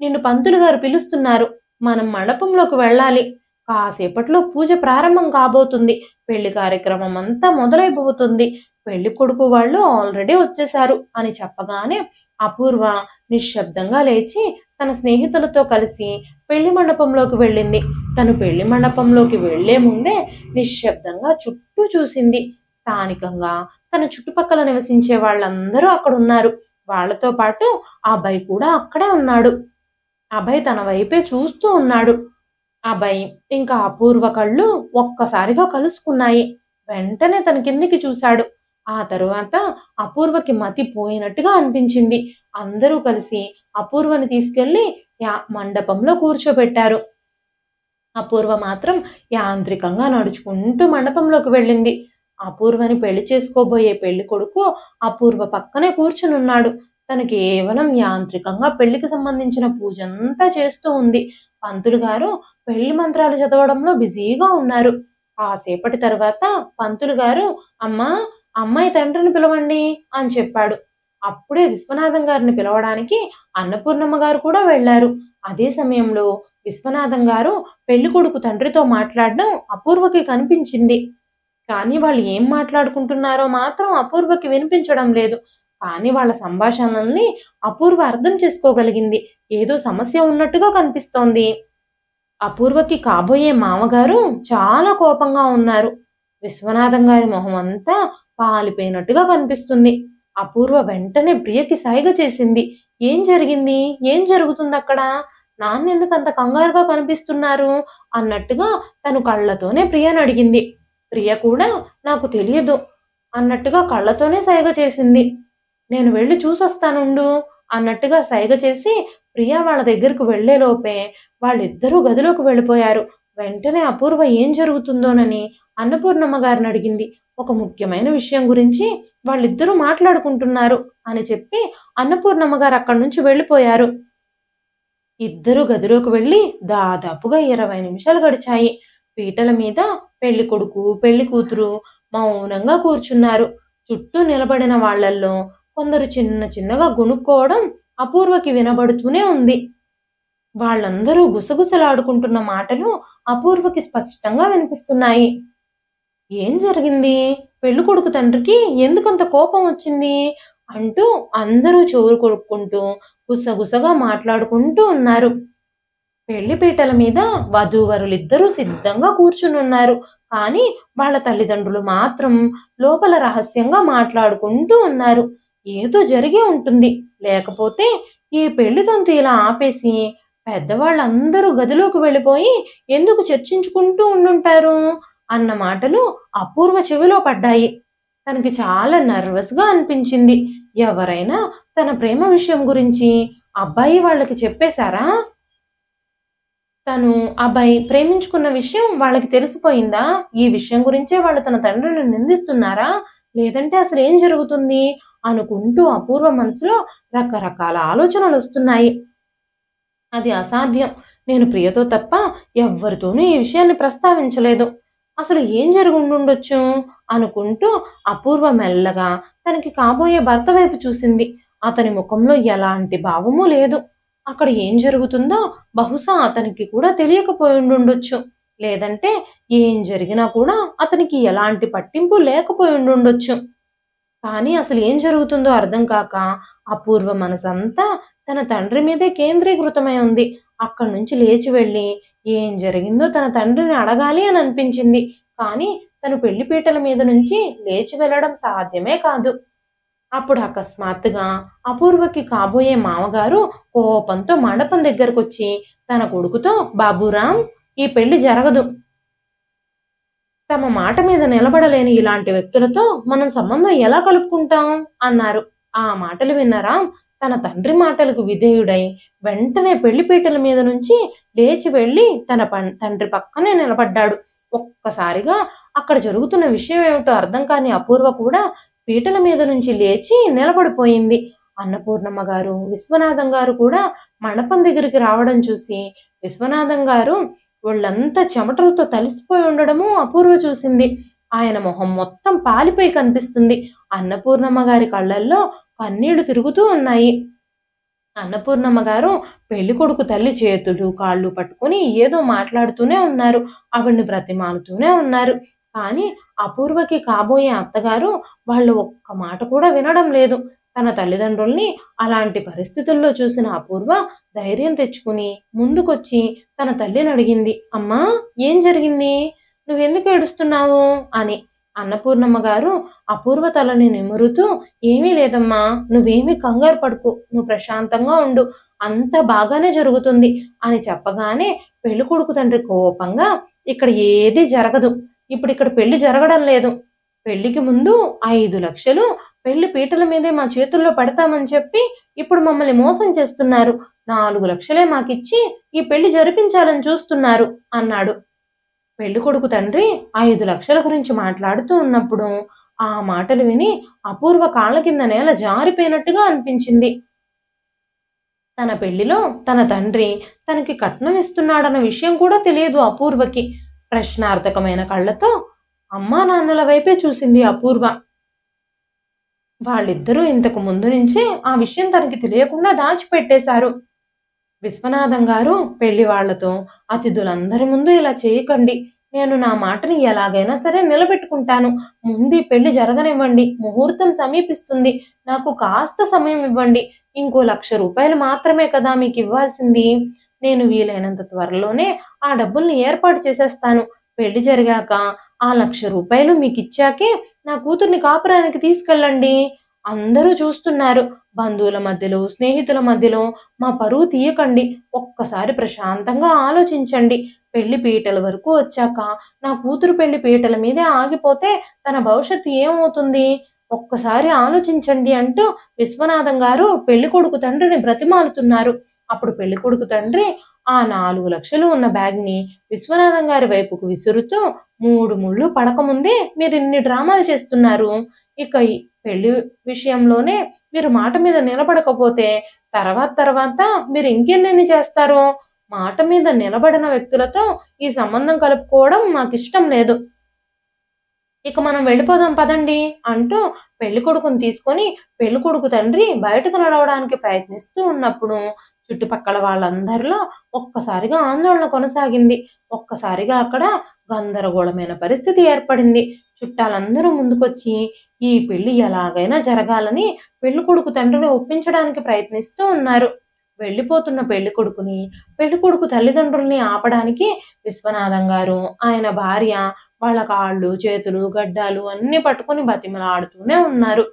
నిన్ను పంతులు గారు పిలుస్తున్నారు. మనం మండపంలోకి వెళ్ళాలి. కాసేపట్లో పూజ ప్రారంభం కాబోతుంది. పెళ్లి కార్యక్రమం అంతా మొదలైపోతుంది. పెళ్లి కొడుకు వాళ్ళు ఆల్రెడీ వచ్చేశారు అని చెప్పగానే అపూర్వ నిశ్శబ్దంగా లేచి తన స్నేహితులతో కలిసి పెళ్లి మండపంలోకి వెళ్ళింది. తను పెళ్లి మండపంలోకి వెళ్లే ముందే నిశ్శబ్దంగా చుట్టూ చూసింది. స్థానికంగా తన చుట్టుపక్కల నివసించే వాళ్ళందరూ అక్కడ ఉన్నారు. వాళ్లతో పాటు అభయ్ కూడా అక్కడే ఉన్నాడు. అభయ్ తన వైపే చూస్తూ ఉన్నాడు. అభయ్ ఇంకా అపూర్వ కళ్ళు ఒక్కసారిగా కలుసుకున్నాయి. వెంటనే తన కిందికి చూశాడు. ఆ తరువాత అపూర్వకి మతి పోయినట్టుగా అనిపించింది. అందరూ కలిసి అపూర్వని తీసుకెళ్లి మండపంలో కూర్చోబెట్టారు. అపూర్వ మాత్రం యాంత్రికంగా నడుచుకుంటూ మండపంలోకి వెళ్ళింది. అపూర్వని పెళ్లి చేసుకోబోయే పెళ్లి కొడుకు అపూర్వ పక్కనే కూర్చునున్నాడు. తను కేవలం యాంత్రికంగా పెళ్లికి సంబంధించిన పూజంతా చేస్తూ ఉంది. పంతులు గారు పెళ్లి మంత్రాలు చదవడంలో బిజీగా ఉన్నారు. కాసేపటి తర్వాత పంతులు గారు, అమ్మా, అమ్మాయి తండ్రిని పిలవండి అని చెప్పాడు. అప్పుడే విశ్వనాథం గారిని పిలవడానికి అన్నపూర్ణమ్మ గారు కూడా వెళ్లారు. అదే సమయంలో విశ్వనాథం గారు పెళ్లి కొడుకు తండ్రితో మాట్లాడడం అపూర్వకి కనిపించింది. కానీ వాళ్ళు ఏం మాట్లాడుకుంటున్నారో మాత్రం అపూర్వకి వినిపించడం లేదు. కానీ వాళ్ళ సంభాషణల్ని అపూర్వ అర్థం చేసుకోగలిగింది. ఏదో సమస్య ఉన్నట్టుగా కనిపిస్తోంది. అపూర్వకి కాబోయే మామగారు చాలా కోపంగా ఉన్నారు. విశ్వనాథం గారి మొహం అంతా పాలిపోయినట్టుగా కనిపిస్తుంది. అపూర్వ వెంటనే ప్రియకి సైగ చేసింది. ఏం జరిగింది? ఏం జరుగుతుంది అక్కడ? నాన్నెందుకు అంత కంగారుగా కనిపిస్తున్నారు అన్నట్టుగా తను కళ్ళతోనే ప్రియని అడిగింది. ప్రియ కూడా నాకు తెలియదు అన్నట్టుగా కళ్ళతోనే సైగ చేసింది. నేను వెళ్ళి చూసొస్తానుండు అన్నట్టుగా సైగ చేసి ప్రియా వాళ్ళ దగ్గరకు వెళ్లేలోపే వాళ్ళిద్దరూ గదిలోకి వెళ్ళిపోయారు. వెంటనే అపూర్వ ఏం జరుగుతుందోనని అన్నపూర్ణమ్మ గారిని అడిగింది. ఒక ముఖ్యమైన విషయం గురించి వాళ్ళిద్దరూ మాట్లాడుకుంటున్నారు అని చెప్పి అన్నపూర్ణమ్మ గారు అక్కడి నుంచి వెళ్ళిపోయారు. ఇద్దరు గదిలోకి వెళ్ళి దాదాపుగా 20 నిమిషాలు గడిచాయి. పీటల మీద పెళ్లి కొడుకు పెళ్లి కూతురు మౌనంగా కూర్చున్నారు. చుట్టూ నిలబడిన వాళ్ళల్లో కొందరు చిన్న చిన్నగా గొనుక్కోవడం అపూర్వకి వినబడుతూనే ఉంది. వాళ్ళందరూ గుసగుసలాడుకుంటున్న మాటలు అపూర్వకి స్పష్టంగా వినిపిస్తున్నాయి. ఏం జరిగింది? పెళ్లి కొడుకు తండ్రికి ఎందుకంత కోపం వచ్చింది అంటూ అందరూ చెవులు కొరుక్కుంటూ గుసగుసగా మాట్లాడుకుంటూ ఉన్నారు. పెళ్లిపీటల మీద వధూవరులిద్దరూ సిద్ధంగా కూర్చునున్నారు. కానీ వాళ్ళ తల్లిదండ్రులు మాత్రం లోపల రహస్యంగా మాట్లాడుకుంటూ ఉన్నారు. ఏదో జరిగే ఉంటుంది, లేకపోతే ఈ పెళ్లి తంతు ఇలా ఆపేసి పెద్దవాళ్ళందరూ గదిలోకి వెళ్ళిపోయి ఎందుకు చర్చించుకుంటూ ఉండుంటారు అన్న మాటలు అపూర్వ చెవిలో పడ్డాయి. తనకి చాలా నర్వస్గా అనిపించింది. ఎవరైనా తన ప్రేమ విషయం గురించి అబ్బాయి వాళ్ళకి చెప్పేశారా? తను అబ్బాయి ప్రేమించుకున్న విషయం వాళ్ళకి తెలిసిపోయిందా? ఈ విషయం గురించే వాళ్ళు తన తండ్రిని నిందిస్తున్నారా? లేదంటే అసలు ఏం జరుగుతుంది అనుకుంటూ అపూర్వ మనసులో రకరకాల ఆలోచనలు వస్తున్నాయి. అది అసాధ్యం. నేను ప్రియతో తప్ప ఎవ్వరితోనూ ఈ విషయాన్ని ప్రస్తావించలేదు. అసలు ఏం జరుగుండుండొచ్చు అనుకుంటూ అపూర్వ మెల్లగా తనకి కాబోయే భర్త వైపు చూసింది. అతని ముఖంలో ఎలాంటి భావమూ లేదు. అక్కడ ఏం జరుగుతుందో బహుశా అతనికి కూడా తెలియకపోయిండుండొచ్చు. లేదంటే ఏం జరిగినా కూడా అతనికి ఎలాంటి పట్టింపు లేకపోయిండుండొచ్చు. కానీ అసలు ఏం జరుగుతుందో అర్థం కాక అపూర్వ మనసంతా తన తండ్రి మీదే కేంద్రీకృతమై ఉంది. అక్కడి నుంచి లేచి వెళ్ళి ఏం జరిగిందో తన తండ్రిని అడగాలి అని అనిపించింది. కానీ తను పెళ్లిపీటల మీద నుంచి లేచి వెళ్ళడం సాధ్యమే కాదు. అప్పుడు అకస్మాత్తుగా అపూర్వకి కాబోయే మామగారు కోపంతో మండపం దగ్గరకొచ్చి తన కొడుకుతో, బాబూరాం, ఈ పెళ్లి జరగదు. తమ మాట మీద నిలబడలేని ఇలాంటి వ్యక్తులతో మనం సంబంధం ఎలా కలుపుకుంటాం అన్నారు. ఆ మాటలు విన్న రామ్ తన తండ్రి మాటలకు విధేయుడై వెంటనే పెళ్లిపీటల మీద నుంచి లేచి వెళ్ళి తన తండ్రి పక్కనే నిలబడ్డాడు. ఒక్కసారిగా అక్కడ జరుగుతున్న విషయం ఏమిటో అర్థం కాని అపూర్వ కూడా పీటల మీద నుంచి లేచి నిలబడిపోయింది. అన్నపూర్ణమ్మ గారు, విశ్వనాథం గారు కూడా మండపం దగ్గరికి రావడం చూసి విశ్వనాథం గారు ఒళ్ళంతా చెమటలతో తలిసిపోయి ఉండడము అపూర్వ చూసింది. ఆయన మొహం మొత్తం పాలిపోయి కనిపిస్తుంది. అన్నపూర్ణమ్మ గారి కళ్ళల్లో కన్నీళ్లు తిరుగుతూ ఉన్నాయి. అన్నపూర్ణమ్మ గారు పెళ్లి కొడుకు తల్లి చేతులు కాళ్ళు పట్టుకుని ఏదో మాట్లాడుతూనే ఉన్నారు. ఆవిడ్ని బ్రతిమాలుతూనే ఉన్నారు. కానీ అపూర్వకి కాబోయే అత్తగారు వాళ్ళు ఒక్క మాట కూడా వినడం లేదు. తన తల్లిదండ్రుల్ని అలాంటి పరిస్థితుల్లో చూసిన అపూర్వ ధైర్యం తెచ్చుకుని ముందుకొచ్చి తన తల్లిని అడిగింది. అమ్మా, ఏం జరిగింది? నువ్వెందుకు ఏడుస్తున్నావు అని. అన్నపూర్ణమ్మ గారు అపూర్వ తలని నిమురుతూ, ఏమీ లేదమ్మా, నువ్వేమీ కంగారు పడుకు, నువ్వు ప్రశాంతంగా ఉండు, అంతా బాగానే జరుగుతుంది అని చెప్పగానే పెళ్లి కొడుకు తండ్రి కోపంగా, ఇక్కడ ఏదీ జరగదు, ఇప్పుడు ఇక్కడ పెళ్లి జరగడం లేదు. పెళ్లికి ముందు 5 లక్షలు పెళ్లి పీటల మీదే మా చేతుల్లో పెడతామని చెప్పి ఇప్పుడు మమ్మల్ని మోసం చేస్తున్నారు. 4 లక్షలే మాకిచ్చి ఈ పెళ్లి జరిపించాలని చూస్తున్నారు అన్నాడు. పెళ్లి కొడుకు తండ్రి 5 లక్షల గురించి మాట్లాడుతూ ఉన్నప్పుడు ఆ మాటలు విని అపూర్వ కాళ్ళ కింద నేల జారిపోయినట్టుగా అనిపించింది. తన పెళ్లిలో తన తండ్రి తనకి కట్నం ఇస్తున్నాడన్న విషయం కూడా తెలియదు అపూర్వకి. ప్రశ్నార్థకమైన కళ్ళతో అమ్మా నాన్నల వైపే చూసింది అపూర్వ. వాళ్ళిద్దరూ ఇంతకు ముందు నుంచే ఆ విషయం తనకి తెలియకుండా దాచిపెట్టేశారు. విశ్వనాథం గారు పెళ్లి వాళ్లతో, అతిథులందరి ముందు ఇలా చేయకండి, నేను నా మాటని ఎలాగైనా సరే నిలబెట్టుకుంటాను, ముందు పెళ్లి జరగనివ్వండి, ముహూర్తం సమీపిస్తుంది, నాకు కాస్త సమయం ఇవ్వండి, ఇంకో 1,00,000 రూపాయలు మాత్రమే కదా మీకు ఇవ్వాల్సింది, నేను వీలైనంత త్వరలోనే ఆ డబ్బుల్ని ఏర్పాటు చేసేస్తాను, పెళ్లి జరిగాక ఆ 1,00,000 రూపాయలు మీకు ఇచ్చాకే నా కూతుర్ని కాపురానికి తీసుకెళ్ళండి, అందరూ చూస్తున్నారు, బంధువుల మధ్యలో స్నేహితుల మధ్యలో మా పరువు తీయకండి, ఒక్కసారి ప్రశాంతంగా ఆలోచించండి, పెళ్లి పీటల వరకు వచ్చాక నా కూతురు పెళ్లి పీటల మీదే ఆగిపోతే తన భవిష్యత్తు ఏమవుతుంది, ఒక్కసారి ఆలోచించండి అంటూ విశ్వనాథం గారు పెళ్లి కొడుకు తండ్రిని బ్రతిమాలుతున్నారు. అప్పుడు పెళ్లి కొడుకు తండ్రి ఆ 4 లక్షలు ఉన్న బ్యాగ్ని విశ్వనాథం గారి వైపుకు విసురుతూ, 3 ముళ్ళు పడకముందే మీరు ఇన్ని డ్రామాలు చేస్తున్నారు. ఇక ఈ పెళ్లి విషయంలోనే మీరు మాట మీద నిలబడకపోతే తర్వాత మీరు ఇంకెన్నెన్ని చేస్తారో. మాట మీద నిలబడిన వ్యక్తులతో ఈ సంబంధం కలుపుకోవడం మాకిష్టం లేదు. ఇక మనం వెళ్ళిపోదాం పదండి అంటూ పెళ్లి కొడుకుని తీసుకొని పెళ్లి కొడుకు తండ్రి బయటకు నడవడానికి ప్రయత్నిస్తూ ఉన్నప్పుడు చుట్టుపక్కల వాళ్ళందరిలో ఒక్కసారిగా ఆందోళన కొనసాగింది. ఒక్కసారిగా అక్కడ గందరగోళమైన పరిస్థితి ఏర్పడింది. చుట్టాలందరూ ముందుకొచ్చి ఈ పెళ్లి ఎలాగైనా జరగాలని పెళ్లి కొడుకు తండ్రిని ఒప్పించడానికి ప్రయత్నిస్తూ ఉన్నారు. వెళ్ళిపోతున్న పెళ్లి కొడుకుని, పెళ్లి కొడుకు తల్లిదండ్రుల్ని ఆపడానికి విశ్వనాథం గారు, ఆయన భార్య వాళ్ళ కాళ్ళు, చేతులు, గడ్డాలు అన్నీ పట్టుకొని బతిమలాడుతూనే ఉన్నారు.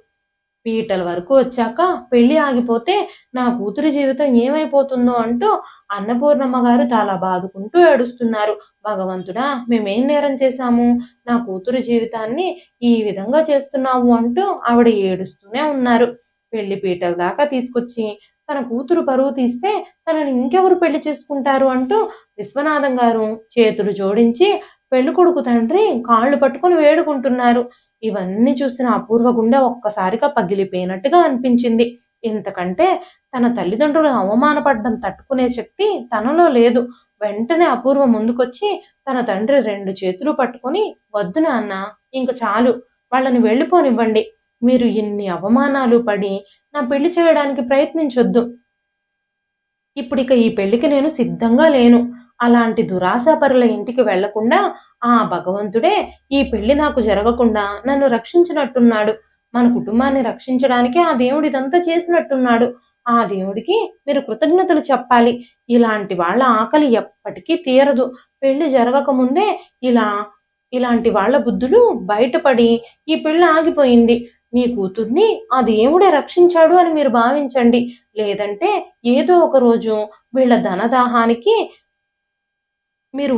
పీటల వరకు వచ్చాక పెళ్లి ఆగిపోతే నా కూతురి జీవితం ఏమైపోతుందో అంటూ అన్నపూర్ణమ్మ గారు తల బాదుకుంటూ ఏడుస్తున్నారు. భగవంతుడా, మేమేం నేరం చేశాము? నా కూతురి జీవితాన్ని ఈ విధంగా చేస్తున్నావు అంటూ ఆవిడ ఏడుస్తూనే ఉన్నారు. పెళ్లి పీటల దాకా తీసుకొచ్చి తన కూతురు పరువు తీస్తే తనని ఇంకెవరు పెళ్లి చేసుకుంటారు అంటూ విశ్వనాథం గారు చేతులు జోడించి పెళ్లి కొడుకు తండ్రి కాళ్ళు పట్టుకొని వేడుకుంటున్నారు. ఇవన్నీ చూసిన అపూర్వ గుండె ఒక్కసారిగా పగిలిపోయినట్టుగా అనిపించింది. ఇంతకంటే తన తల్లిదండ్రులు అవమానపడ్డం తట్టుకునే శక్తి తనలో లేదు. వెంటనే అపూర్వ ముందుకొచ్చి తన తండ్రి 2 చేతులు పట్టుకొని, వద్దు నాన్న, ఇంక చాలు, వాళ్ళని వెళ్ళిపోనివ్వండి. మీరు ఇన్ని అవమానాలు పడి నా పెళ్లి చేయడానికి ప్రయత్నించొద్దు. ఇప్పుడిక ఈ పెళ్లికి నేను సిద్ధంగా లేను. అలాంటి దురాశాపరుల ఇంటికి వెళ్లకుండా ఆ భగవంతుడే ఈ పెళ్లి నాకు జరగకుండా నన్ను రక్షించినట్టున్నాడు. మన కుటుంబాన్ని రక్షించడానికి ఆ దేవుడు ఇదంతా చేసినట్టున్నాడు. ఆ దేవుడికి మీరు కృతజ్ఞతలు చెప్పాలి. ఇలాంటి వాళ్ళ ఆకలి ఎప్పటికీ తీరదు. పెళ్లి జరగకముందే ఇలాంటి వాళ్ళ బుద్ధులు బయటపడి ఈ పెళ్లి ఆగిపోయింది. మీ కూతుర్ని ఆ దేవుడే రక్షించాడు అని మీరు భావించండి. లేదంటే ఏదో ఒక రోజు వీళ్ళ ధనదాహానికి మీరు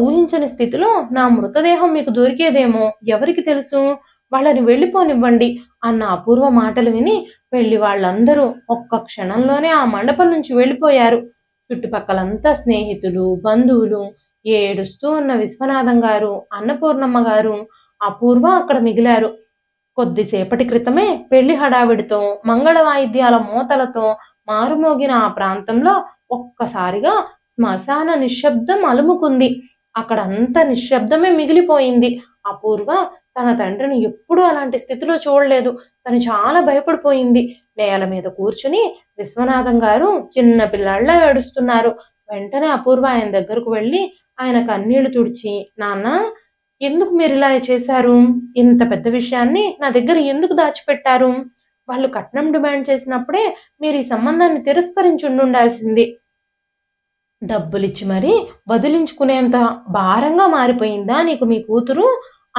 ఊహించని స్థితిలో నా మృతదేహం మీకు దొరికేదేమో, ఎవరికి తెలుసు? వాళ్ళని వెళ్ళిపోనివ్వండి అన్న అపూర్వ మాటలు విని పెళ్లి వాళ్ళందరూ ఒక్క క్షణంలోనే ఆ మండపం నుంచి వెళ్ళిపోయారు. చుట్టుపక్కలంతా స్నేహితులు, బంధువులు, ఏడుస్తూ ఉన్న విశ్వనాథం గారు, అన్నపూర్ణమ్మ గారు, అపూర్వ అక్కడ మిగిలారు. కొద్దిసేపటి క్రితమే పెళ్లి హడావిడితో, మంగళ వాయిద్యాల మోతలతో మారుమోగిన ఆ ప్రాంతంలో ఒక్కసారిగా శ్మశాన నిశ్శబ్దం అలుముకుంది. అక్కడంతా నిశ్శబ్దమే మిగిలిపోయింది. అపూర్వ తన తండ్రిని ఎప్పుడూ అలాంటి స్థితిలో చూడలేదు. తను చాలా భయపడిపోయింది. నేల మీద కూర్చుని విశ్వనాథం గారు చిన్న పిల్లాళ్ళ ఏడుస్తున్నారు. వెంటనే అపూర్వ ఆయన దగ్గరకు వెళ్ళి ఆయన కన్నీళ్లు తుడిచి, నాన్న, ఎందుకు మీరు ఇలా చేశారు? ఇంత పెద్ద విషయాన్ని నా దగ్గర ఎందుకు దాచిపెట్టారు? వాళ్ళు కట్నం డిమాండ్ చేసినప్పుడే మీరు ఈ సంబంధాన్ని తిరస్కరించి ఉండాల్సింది. డబ్బులిచ్చి మరీ వదిలించుకునేంత భారంగా మారిపోయిందా నీకు మీ కూతురు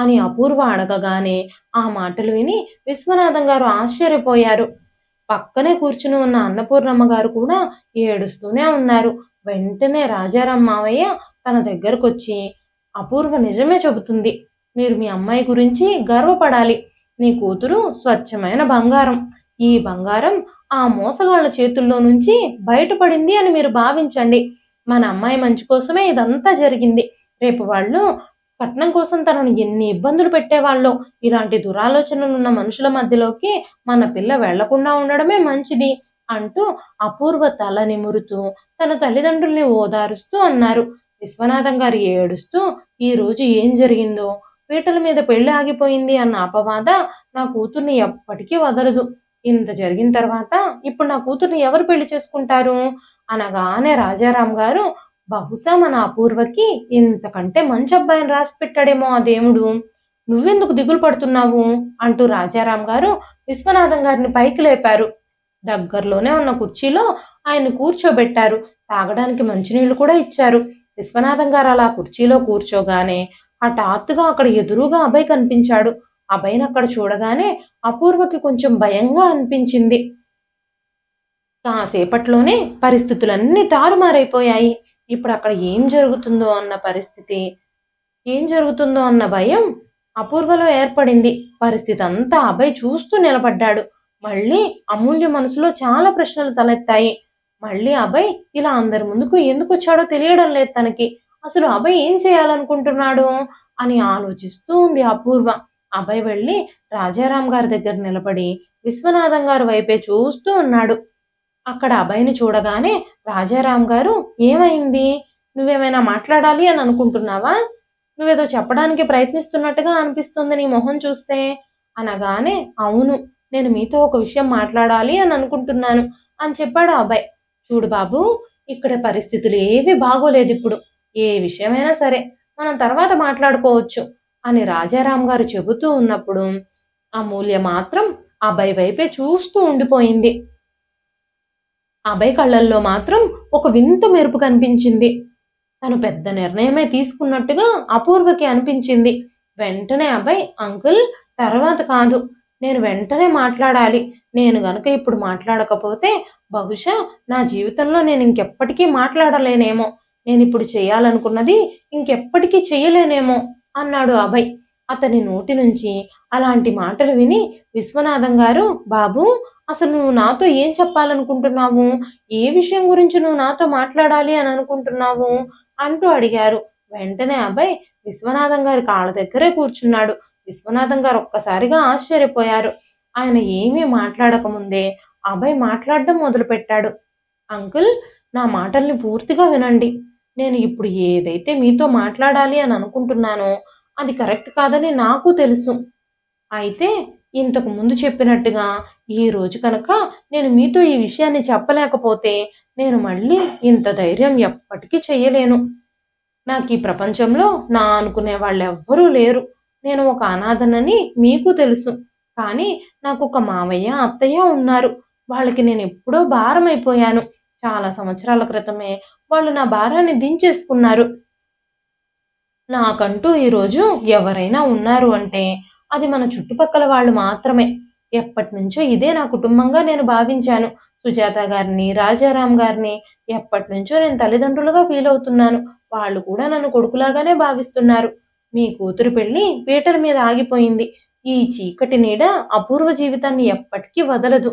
అని అపూర్వ అడగగానే ఆ మాటలు విని విశ్వనాథం గారు ఆశ్చర్యపోయారు. పక్కనే కూర్చుని ఉన్న అన్నపూర్ణమ్మ గారు కూడా ఏడుస్తూనే ఉన్నారు. వెంటనే రాజారాం మావయ్య తన దగ్గరకొచ్చి, అపూర్వ నిజమే చెబుతుంది. మీరు మీ అమ్మాయి గురించి గర్వపడాలి. నీ కూతురు స్వచ్ఛమైన బంగారం. ఈ బంగారం ఆ మోసగాళ్ల చేతుల్లో నుంచి బయటపడింది అని మీరు భావించండి. మన అమ్మాయి మంచి కోసమే ఇదంతా జరిగింది. రేపు వాళ్ళు కట్నం కోసం తనను ఎన్ని ఇబ్బందులు పెట్టేవాళ్ళో. ఇలాంటి దురాలోచనలున్న మనుషుల మధ్యలోకి మన పిల్ల వెళ్లకుండా ఉండడమే మంచిది అంటూ అపూర్వ తల నిమురుతూ తన తల్లిదండ్రుల్ని ఓదారుస్తూ అన్నారు. విశ్వనాథం గారు ఏడుస్తూ, ఈ రోజు ఏం జరిగిందో, పీటల మీద పెళ్లి ఆగిపోయింది అన్న అపవాద నా కూతుర్ని ఎప్పటికీ వదలదు. ఇంత జరిగిన తర్వాత ఇప్పుడు నా కూతుర్ని ఎవరు పెళ్లి చేసుకుంటారు అనగానే రాజారాం గారు, బహుశా మన అపూర్వకి ఇంతకంటే మంచి అబ్బాయిని రాసి పెట్టాడేమో ఆ దేవుడు. నువ్వెందుకు దిగులు పడుతున్నావు అంటూ రాజారాం గారు విశ్వనాథం గారిని పైకి లేపారు. దగ్గరలోనే ఉన్న కుర్చీలో ఆయన కూర్చోబెట్టారు. తాగడానికి మంచినీళ్లు కూడా ఇచ్చారు. విశ్వనాథం గారు అలా కుర్చీలో కూర్చోగానే హఠాత్తుగా అక్కడ ఎదురుగా అభయ్ కనిపించాడు. అభయ్ని అక్కడ చూడగానే అపూర్వకి కొంచెం భయంగా అనిపించింది. కాసేపట్లోనే పరిస్థితులన్నీ తారుమారైపోయాయి. ఇప్పుడు అక్కడ ఏం జరుగుతుందో అన్న భయం అపూర్వలో ఏర్పడింది. పరిస్థితి అంతా అభయ్ చూస్తూ నిలబడ్డాడు. మళ్ళీ అమూల్య మనసులో చాలా ప్రశ్నలు తలెత్తాయి. మళ్ళీ అభయ్ ఇలా అందరి ముందుకు ఎందుకు వచ్చాడో తెలియడం లేదు తనకి. అసలు అభయ్ ఏం చేయాలనుకుంటున్నాడు అని ఆలోచిస్తూ ఉంది అపూర్వ. అభయ్ వెళ్ళి రాజారాం గారి దగ్గర నిలబడి విశ్వనాథం గారి వైపే చూస్తూ ఉన్నాడు. అక్కడ అభయ్ని చూడగానే రాజారాం గారు, ఏమైంది? నువ్వేమైనా మాట్లాడాలి అని అనుకుంటున్నావా? నువ్వేదో చెప్పడానికి ప్రయత్నిస్తున్నట్టుగా అనిపిస్తుంది నీ మొహం చూస్తే అనగానే, అవును, నేను మీతో ఒక విషయం మాట్లాడాలి అని అనుకుంటున్నాను అని చెప్పాడు అభయ్. చూడు బాబు, ఇక్కడ పరిస్థితులు ఏవి బాగోలేదు ఇప్పుడు. ఏ విషయమైనా సరే మనం తర్వాత మాట్లాడుకోవచ్చు అని రాజారాం గారు చెబుతూ ఉన్నప్పుడు అమూల్య మాత్రం అభయ్ వైపే చూస్తూ ఉండిపోయింది. అభయ్ కళ్ళల్లో మాత్రం ఒక వింత మెరుపు కనిపించింది. తను పెద్ద నిర్ణయమే తీసుకున్నట్టుగా అపూర్వకి అనిపించింది. వెంటనే అభయ్, అంకుల్, తర్వాత కాదు, నేను వెంటనే మాట్లాడాలి. నేను గనుక ఇప్పుడు మాట్లాడకపోతే బహుశా నా జీవితంలో నేను ఇంకెప్పటికీ మాట్లాడలేనేమో. నేను ఇప్పుడు చేయాలనుకున్నది ఇంకెప్పటికీ చెయ్యలేనేమో అన్నాడు అభయ్. అతని నోటి నుంచి అలాంటి మాటలు విని విశ్వనాథం గారు, బాబు, అసలు నువ్వు నాతో ఏం చెప్పాలనుకుంటున్నావు? ఏ విషయం గురించి నువ్వు నాతో మాట్లాడాలి అని అనుకుంటున్నావు అంటూ అడిగారు. వెంటనే అభయ్ విశ్వనాథం గారి కాళ్ళ దగ్గరే కూర్చున్నాడు. విశ్వనాథం గారు ఒక్కసారిగా ఆశ్చర్యపోయారు. ఆయన ఏమీ మాట్లాడకముందే అభయ్ మాట్లాడడం మొదలుపెట్టాడు. అంకుల్, నా మాటల్ని పూర్తిగా వినండి. నేను ఇప్పుడు ఏదైతే మీతో మాట్లాడాలి అని అనుకుంటున్నానో అది కరెక్ట్ కాదని నాకు తెలుసు. అయితే ఇంతకు ముందు చెప్పినట్టుగా ఈ రోజు కనుక నేను మీతో ఈ విషయాన్ని చెప్పలేకపోతే నేను మళ్ళీ ఇంత ధైర్యం ఎప్పటికీ చెయ్యలేను. నాకు ఈ ప్రపంచంలో నా అనుకునే వాళ్ళెవ్వరూ లేరు. నేను ఒక అనాథనని మీకు తెలుసు. కానీ నాకు ఒక మావయ్య, అత్తయ్య ఉన్నారు. వాళ్ళకి నేను ఎప్పుడో భారం అయిపోయాను. చాలా సంవత్సరాల క్రితమే వాళ్ళు నా భారాన్ని దించేసుకున్నారు. నాకంటూ ఈరోజు ఎవరైనా ఉన్నారు అంటే అది మన చుట్టుపక్కల వాళ్ళు మాత్రమే. ఎప్పటి నుంచో ఇదే నా కుటుంబంగా నేను భావించాను. సుజాత గారిని, రాజారాం గారిని ఎప్పటి నుంచో నేను తల్లిదండ్రులుగా ఫీల్ అవుతున్నాను. వాళ్ళు కూడా నన్ను కొడుకులాగానే భావిస్తున్నారు. మీ కూతురు పెళ్లి పీటల మీద ఆగిపోయింది. ఈ చీకటి నీడ అపూర్వ జీవితాన్ని ఎప్పటికీ వదలదు.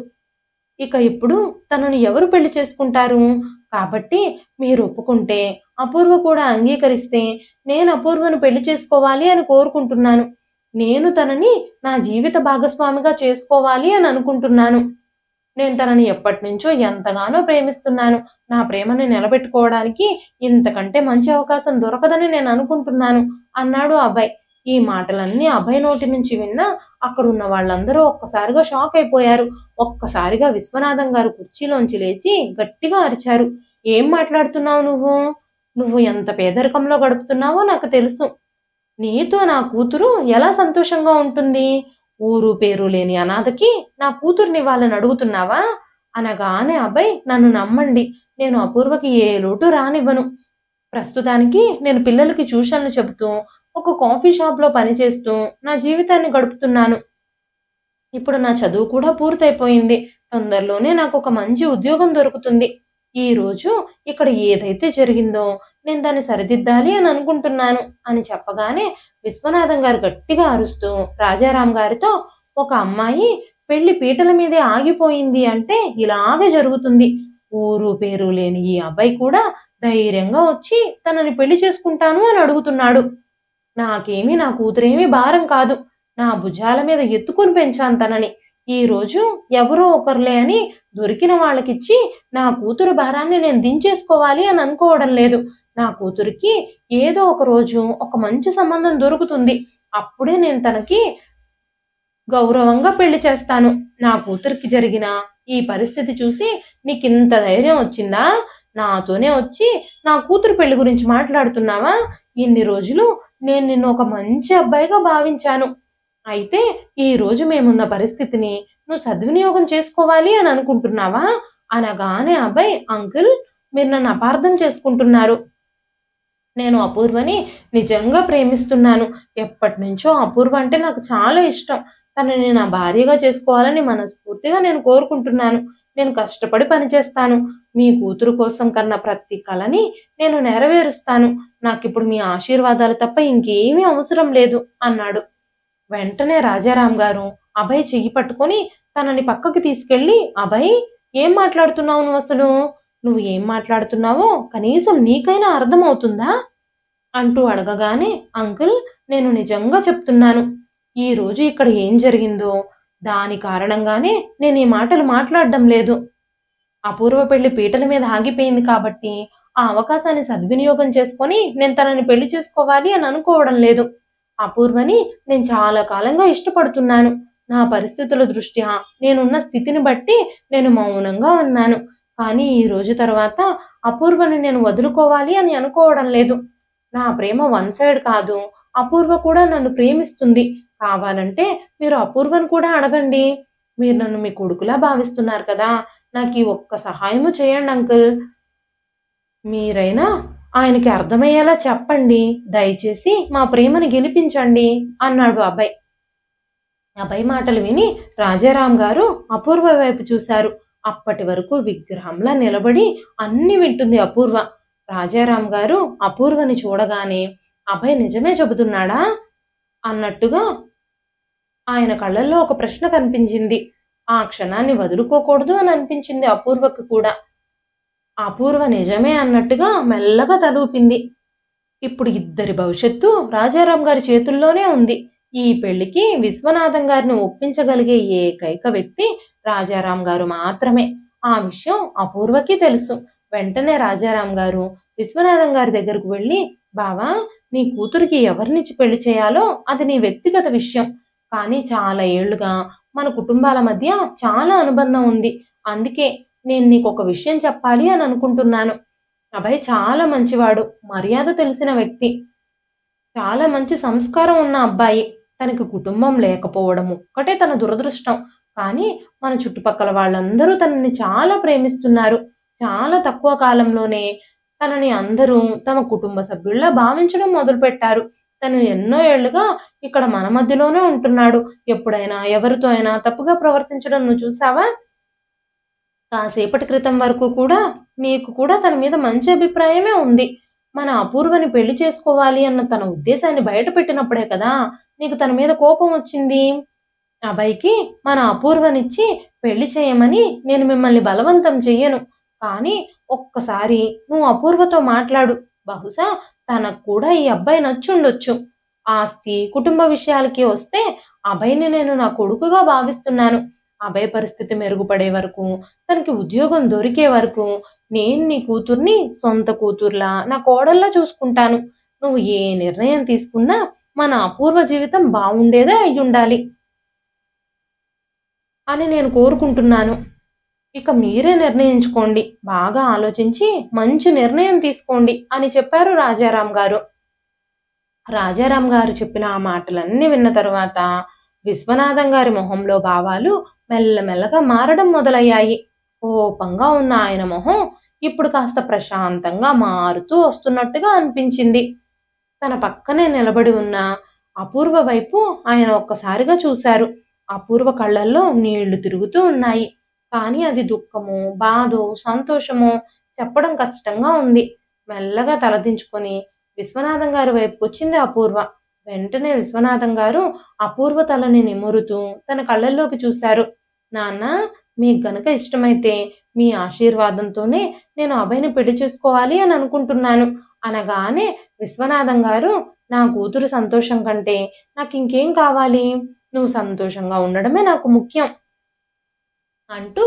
ఇక ఇప్పుడు తనను ఎవరు పెళ్లి చేసుకుంటారు? కాబట్టి మీరు ఒప్పుకుంటే, అపూర్వ కూడా అంగీకరిస్తే నేను అపూర్వను పెళ్లి చేసుకోవాలి అని కోరుకుంటున్నాను. నేను తనని నా జీవిత భాగస్వామిగా చేసుకోవాలి అని అనుకుంటున్నాను. నేను తనని ఎప్పటినుంచో ఎంతగానో ప్రేమిస్తున్నాను. నా ప్రేమని నిలబెట్టుకోవడానికి ఇంతకంటే మంచి అవకాశం దొరకదని నేను అనుకుంటున్నాను అన్నాడు అభయ్. ఈ మాటలన్నీ అభయ్ నోటి నుంచి విన్నా అక్కడున్న వాళ్ళందరూ ఒక్కసారిగా షాక్ అయిపోయారు. ఒక్కసారిగా విశ్వనాథం గారు కుర్చీలోంచి లేచి గట్టిగా అరిచారు. ఏం మాట్లాడుతున్నావు నువ్వు? నువ్వు ఎంత పేదరికంలో గడుపుతున్నావో నాకు తెలుసు. నీతో నా కూతురు ఎలా సంతోషంగా ఉంటుంది? ఊరు పేరు లేని అనాథకి నా కూతుర్నివ్వాలని అడుగుతున్నావా అనగానే అభయ్, నన్ను నమ్మండి, నేను అపూర్వకి ఏ లోటు రానివ్వను. ప్రస్తుతానికి నేను పిల్లలకి ట్యూషన్లు చెబుతూ ఒక కాఫీ షాప్లో పనిచేస్తూ నా జీవితాన్ని గడుపుతున్నాను. ఇప్పుడు నా చదువు కూడా పూర్తయిపోయింది. తొందరలోనే నాకు ఒక మంచి ఉద్యోగం దొరుకుతుంది. ఈ రోజు ఇక్కడ ఏదైతే జరిగిందో నేను దాన్ని సరిదిద్దాలి అని అనుకుంటున్నాను అని చెప్పగానే విశ్వనాథం గారు గట్టిగా అరుస్తూ రాజారాం గారితో, ఒక అమ్మాయి పెళ్లి పీటల మీదే ఆగిపోయింది అంటే ఇలాగే జరుగుతుంది. ఊరు పేరు లేని ఈ అబ్బాయి కూడా ధైర్యంగా వచ్చి తనని పెళ్లి చేసుకుంటాను అని అడుగుతున్నాడు. నాకేమీ నా కూతురేమీ భారం కాదు. నా భుజాల మీద ఎత్తుకుని పెంచాను తనని. ఈ రోజు ఎవరో ఒకరులే అని దొరికిన వాళ్ళకిచ్చి నా కూతురు భారాన్ని నేను దించేసుకోవాలి అని అనుకోవడం లేదు. నా కూతురికి ఏదో ఒక రోజు ఒక మంచి సంబంధం దొరుకుతుంది. అప్పుడే నేను తనకి గౌరవంగా పెళ్లి చేస్తాను. నా కూతురికి జరిగిన ఈ పరిస్థితి చూసి నీకింత ధైర్యం వచ్చిందా? నాతోనే వచ్చి నా కూతురు పెళ్లి గురించి మాట్లాడుతున్నావా? ఇన్ని రోజులు నేను నిన్ను ఒక మంచి అబ్బాయిగా భావించాను. అయితే ఈ రోజు మేమున్న పరిస్థితిని నువ్వు సద్వినియోగం చేసుకోవాలి అని అనుకుంటున్నావా అనగానే అబ్బాయి, అంకుల్, మీరు నన్ను అపార్థం చేసుకుంటున్నారు. నేను అపూర్వని నిజంగా ప్రేమిస్తున్నాను. ఎప్పటి నుంచో అపూర్వ అంటే నాకు చాలా ఇష్టం. తనని నా భార్యగా చేసుకోవాలని మనస్ఫూర్తిగా నేను కోరుకుంటున్నాను. నేను కష్టపడి పనిచేస్తాను. మీ కూతురు కోసం కన్నా ప్రతి కలని నేను నెరవేరుస్తాను. నాకిప్పుడు మీ ఆశీర్వాదాలు తప్ప ఇంకేమీ అవసరం లేదు అన్నాడు. వెంటనే రాజారాం గారు అభయ్ చెయ్యి పట్టుకొని తనని పక్కకి తీసుకెళ్ళి, అభయ్, ఏం మాట్లాడుతున్నావు నువ్వు అసలు? నువ్వు ఏం మాట్లాడుతున్నావో కనీసం నీకైనా అర్థమవుతుందా అంటూ అడగగానే, అంకుల్, నేను నిజంగా చెప్తున్నాను. ఈరోజు ఇక్కడ ఏం జరిగిందో దాని కారణంగానే నేను ఈ మాటలు మాట్లాడడం లేదు. అపూర్వ పెళ్లి పీటల మీద ఆగిపోయింది కాబట్టి ఆ అవకాశాన్ని సద్వినియోగం చేసుకొని నేను తనని పెళ్లి చేసుకోవాలి అని అనుకోవడం లేదు. అపూర్వని నేను చాలా కాలంగా ఇష్టపడుతున్నాను. నా పరిస్థితుల దృష్ట్యా నేనున్న స్థితిని బట్టి నేను మౌనంగా ఉన్నాను. కానీ ఈ రోజు తర్వాత అపూర్వని నేను వదులుకోవాలి అని అనుకోవడం లేదు. నా ప్రేమ వన్ సైడ్ కాదు. అపూర్వ కూడా నన్ను ప్రేమిస్తుంది. కావాలంటే మీరు అపూర్వని కూడా అడగండి. మీరు నన్ను మీ కొడుకులా భావిస్తున్నారు కదా, నాకు ఈ ఒక్క సహాయము చేయండి అంకుల్. మీరైనా ఆయనకి అర్థమయ్యేలా చెప్పండి. దయచేసి మా ప్రేమని గెలిపించండి అన్నాడు అభయ్. అభయ్ మాటలు విని రాజారాం గారు అపూర్వ వైపు చూశారు. అప్పటి వరకు విగ్రహంలా నిలబడి అన్ని వింటుంది అపూర్వ. రాజారాం గారు అపూర్వని చూడగానే అభయ్ నిజమే చెబుతున్నాడా అన్నట్టుగా ఆయన కళ్ళల్లో ఒక ప్రశ్న కనిపించింది. ఆ క్షణాన్ని వదులుకోకూడదు అని అనిపించింది అపూర్వకు కూడా. అపూర్వ నిజమే అన్నట్టుగా మెల్లగా తలూపింది. ఇప్పుడు ఇద్దరి భవిష్యత్తు రాజారాం గారి చేతుల్లోనే ఉంది. ఈ పెళ్లికి విశ్వనాథం గారిని ఒప్పించగలిగే ఏకైక వ్యక్తి రాజారాం గారు మాత్రమే. ఆ విషయం అపూర్వకి తెలుసు. వెంటనే రాజారాం గారు విశ్వనాథం గారి దగ్గరకు వెళ్ళి, బావా, నీ కూతురికి ఎవరినిచ్చి పెళ్లి చేయాలో అది నీ వ్యక్తిగత విషయం. కానీ చాలా ఏళ్లుగా మన కుటుంబాల మధ్య చాలా అనుబంధం ఉంది. అందుకే నేను నీకు ఒక విషయం చెప్పాలి అని అనుకుంటున్నాను. అభయ్ చాలా మంచివాడు, మర్యాద తెలిసిన వ్యక్తి, చాలా మంచి సంస్కారం ఉన్న అబ్బాయి. తనకి కుటుంబం లేకపోవడం ఒక్కటే తన దురదృష్టం. కానీ మన చుట్టుపక్కల వాళ్ళందరూ తనని చాలా ప్రేమిస్తున్నారు. చాలా తక్కువ కాలంలోనే తనని అందరూ తమ కుటుంబ సభ్యుల్లా భావించడం మొదలుపెట్టారు. తను ఎన్నో ఏళ్లుగా ఇక్కడ మన మధ్యలోనే ఉంటున్నాడు. ఎప్పుడైనా ఎవరితో అయినా తప్పుగా ప్రవర్తించడం నువ్వు చూసావా? కాసేపటి క్రితం వరకు కూడా నీకు కూడా తన మీద మంచి అభిప్రాయమే ఉంది. మన అపూర్వని పెళ్లి చేసుకోవాలి అన్న తన ఉద్దేశాన్ని బయట పెట్టినప్పుడే కదా నీకు తన మీద కోపం వచ్చింది. అభయ్కి మన అపూర్వనిచ్చి పెళ్లి చేయమని నేను మిమ్మల్ని బలవంతం చెయ్యను. కానీ ఒక్కసారి నువ్వు అపూర్వతో మాట్లాడు. బహుశా తనకు కూడా ఈ అబ్బాయి నచ్చుండొచ్చు. ఆస్తి, కుటుంబ విషయాలకి వస్తే అభయ్ని నేను నా కొడుకుగా భావిస్తున్నాను. అభయ్ పరిస్థితి మెరుగుపడే వరకు, తనకి ఉద్యోగం దొరికే వరకు నేను నీ కూతుర్ని సొంత కూతుర్లా, నా కోడల్లా చూసుకుంటాను. నువ్వు ఏ నిర్ణయం తీసుకున్నా మన అపూర్వ జీవితం బాగుండేదే అయ్యుండాలి అని నేను కోరుకుంటున్నాను. ఇక మీరే నిర్ణయించుకోండి. బాగా ఆలోచించి మంచి నిర్ణయం తీసుకోండి అని చెప్పారు రాజారాం గారు. రాజారాం గారు చెప్పిన ఆ మాటలన్నీ విన్న తరువాత విశ్వనాథం గారి మొహంలో భావాలు మెల్లమెల్లగా మారడం మొదలయ్యాయి. కోపంగా ఉన్న ఆయన మొహం ఇప్పుడు కాస్త ప్రశాంతంగా మారుతూ వస్తున్నట్టుగా అనిపించింది. తన పక్కనే నిలబడి ఉన్న అపూర్వ వైపు ఆయన ఒక్కసారిగా చూశారు. అపూర్వ కళ్ళల్లో నీళ్లు తిరుగుతూ ఉన్నాయి. కానీ అది దుఃఖమో, బాధో, సంతోషమో చెప్పడం కష్టంగా ఉంది. మెల్లగా తలదించుకొని విశ్వనాథం గారి వైపుకు వచ్చింది అపూర్వ. వెంటనే విశ్వనాథం గారు అపూర్వ తలని నిమురుతూ తన కళ్ళల్లోకి చూశారు. నాన్న, మీకు గనక ఇష్టమైతే మీ ఆశీర్వాదంతోనే నేను అభయ్ని పెళ్లి చేసుకోవాలి అని అనుకుంటున్నాను అనగానే విశ్వనాథం గారు, నా కూతురు సంతోషం కంటే నాకు ఇంకేం కావాలి? నువ్వు సంతోషంగా ఉండడమే నాకు ముఖ్యం అంటూ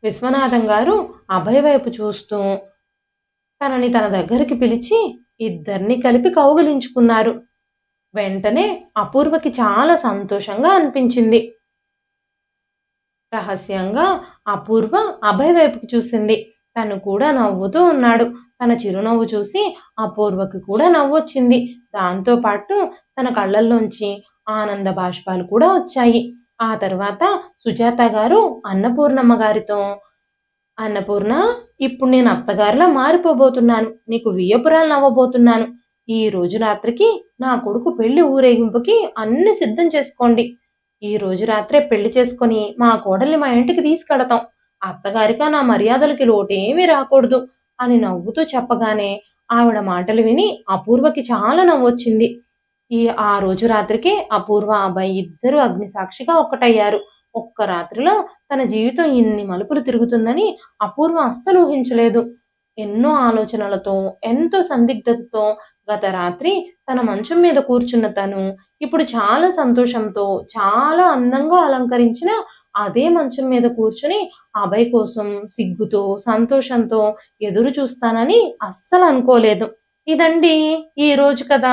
విశ్వనాథం గారు అభయ్ వైపు చూస్తూ తనని తన దగ్గరికి పిలిచి ఇద్దరిని కలిపి కౌగిలించుకున్నారు. వెంటనే అపూర్వకి చాలా సంతోషంగా అనిపించింది. రహస్యంగా అపూర్వ అభయ్ వైపుకి చూసింది. తను కూడా నవ్వుతూ ఉన్నాడు. తన చిరునవ్వు చూసి అపూర్వకి కూడా నవ్వొచ్చింది. దాంతోపాటు తన కళ్ళల్లోంచి ఆనంద బాష్పాలు కూడా వచ్చాయి. ఆ తర్వాత సుజాత గారు అన్నపూర్ణమ్మ గారితో, అన్నపూర్ణ, ఇప్పుడు నేను అత్తగారిలా మారిపోబోతున్నాను. నీకు వియ్యపురాలు నవ్వబోతున్నాను. ఈ రోజు రాత్రికి నా కొడుకు పెళ్లి ఊరేగింపుకి అన్ని సిద్ధం చేసుకోండి. ఈ రోజు రాత్రే పెళ్లి చేసుకుని మా కోడల్ని మా ఇంటికి తీసుకెడతాం. అత్తగారిగా నా మర్యాదలకి లోటేమీ రాకూడదు అని నవ్వుతూ చెప్పగానే ఆవిడ మాటలు విని అపూర్వకి చాలా నవ్వొచ్చింది. ఆ రోజు రాత్రికి అపూర్వ, అబ్బాయి ఇద్దరు అగ్నిసాక్షిగా ఒక్కటయ్యారు. ఒక్క రాత్రిలో తన జీవితం ఇన్ని మలుపులు తిరుగుతుందని అపూర్వ అస్సలు ఊహించలేదు. ఎన్నో ఆలోచనలతో, ఎంతో సందిగ్ధతతో గత రాత్రి తన మంచం మీద కూర్చున్న తను ఇప్పుడు చాలా సంతోషంతో, చాలా అందంగా అలంకరించిన అదే మంచం మీద కూర్చొని అభయ్ కోసం సిగ్గుతో, సంతోషంతో ఎదురు చూస్తానని అస్సలు అనుకోలేదు. ఇదండి ఈ రోజు కథ.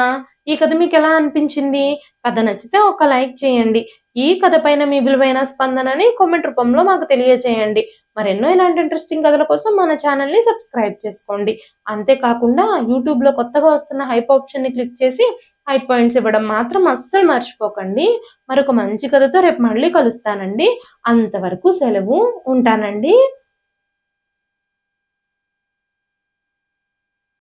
ఈ కథ మీకెలా అనిపించింది? కథ నచ్చితే ఒక లైక్ చేయండి. ఈ కథ పైన మీ విలువైన స్పందనని కామెంట్ రూపంలో మాకు తెలియజేయండి. మరెన్నో ఇలాంటి ఇంట్రెస్టింగ్ కథల కోసం మన ఛానల్‌ని సబ్స్క్రైబ్ చేసుకోండి. అంతేకాకుండా యూట్యూబ్‌లో కొత్తగా వస్తున్న హైప్ ఆప్షన్‌ని క్లిక్ చేసి హైప్ పాయింట్స్ ఇవ్వడం మాత్రం అస్సలు మర్చిపోకండి. మరొక మంచి కథతో రేపు మళ్ళీ కలుస్తానండి. అంతవరకు సెలవు. ఉంటానండి.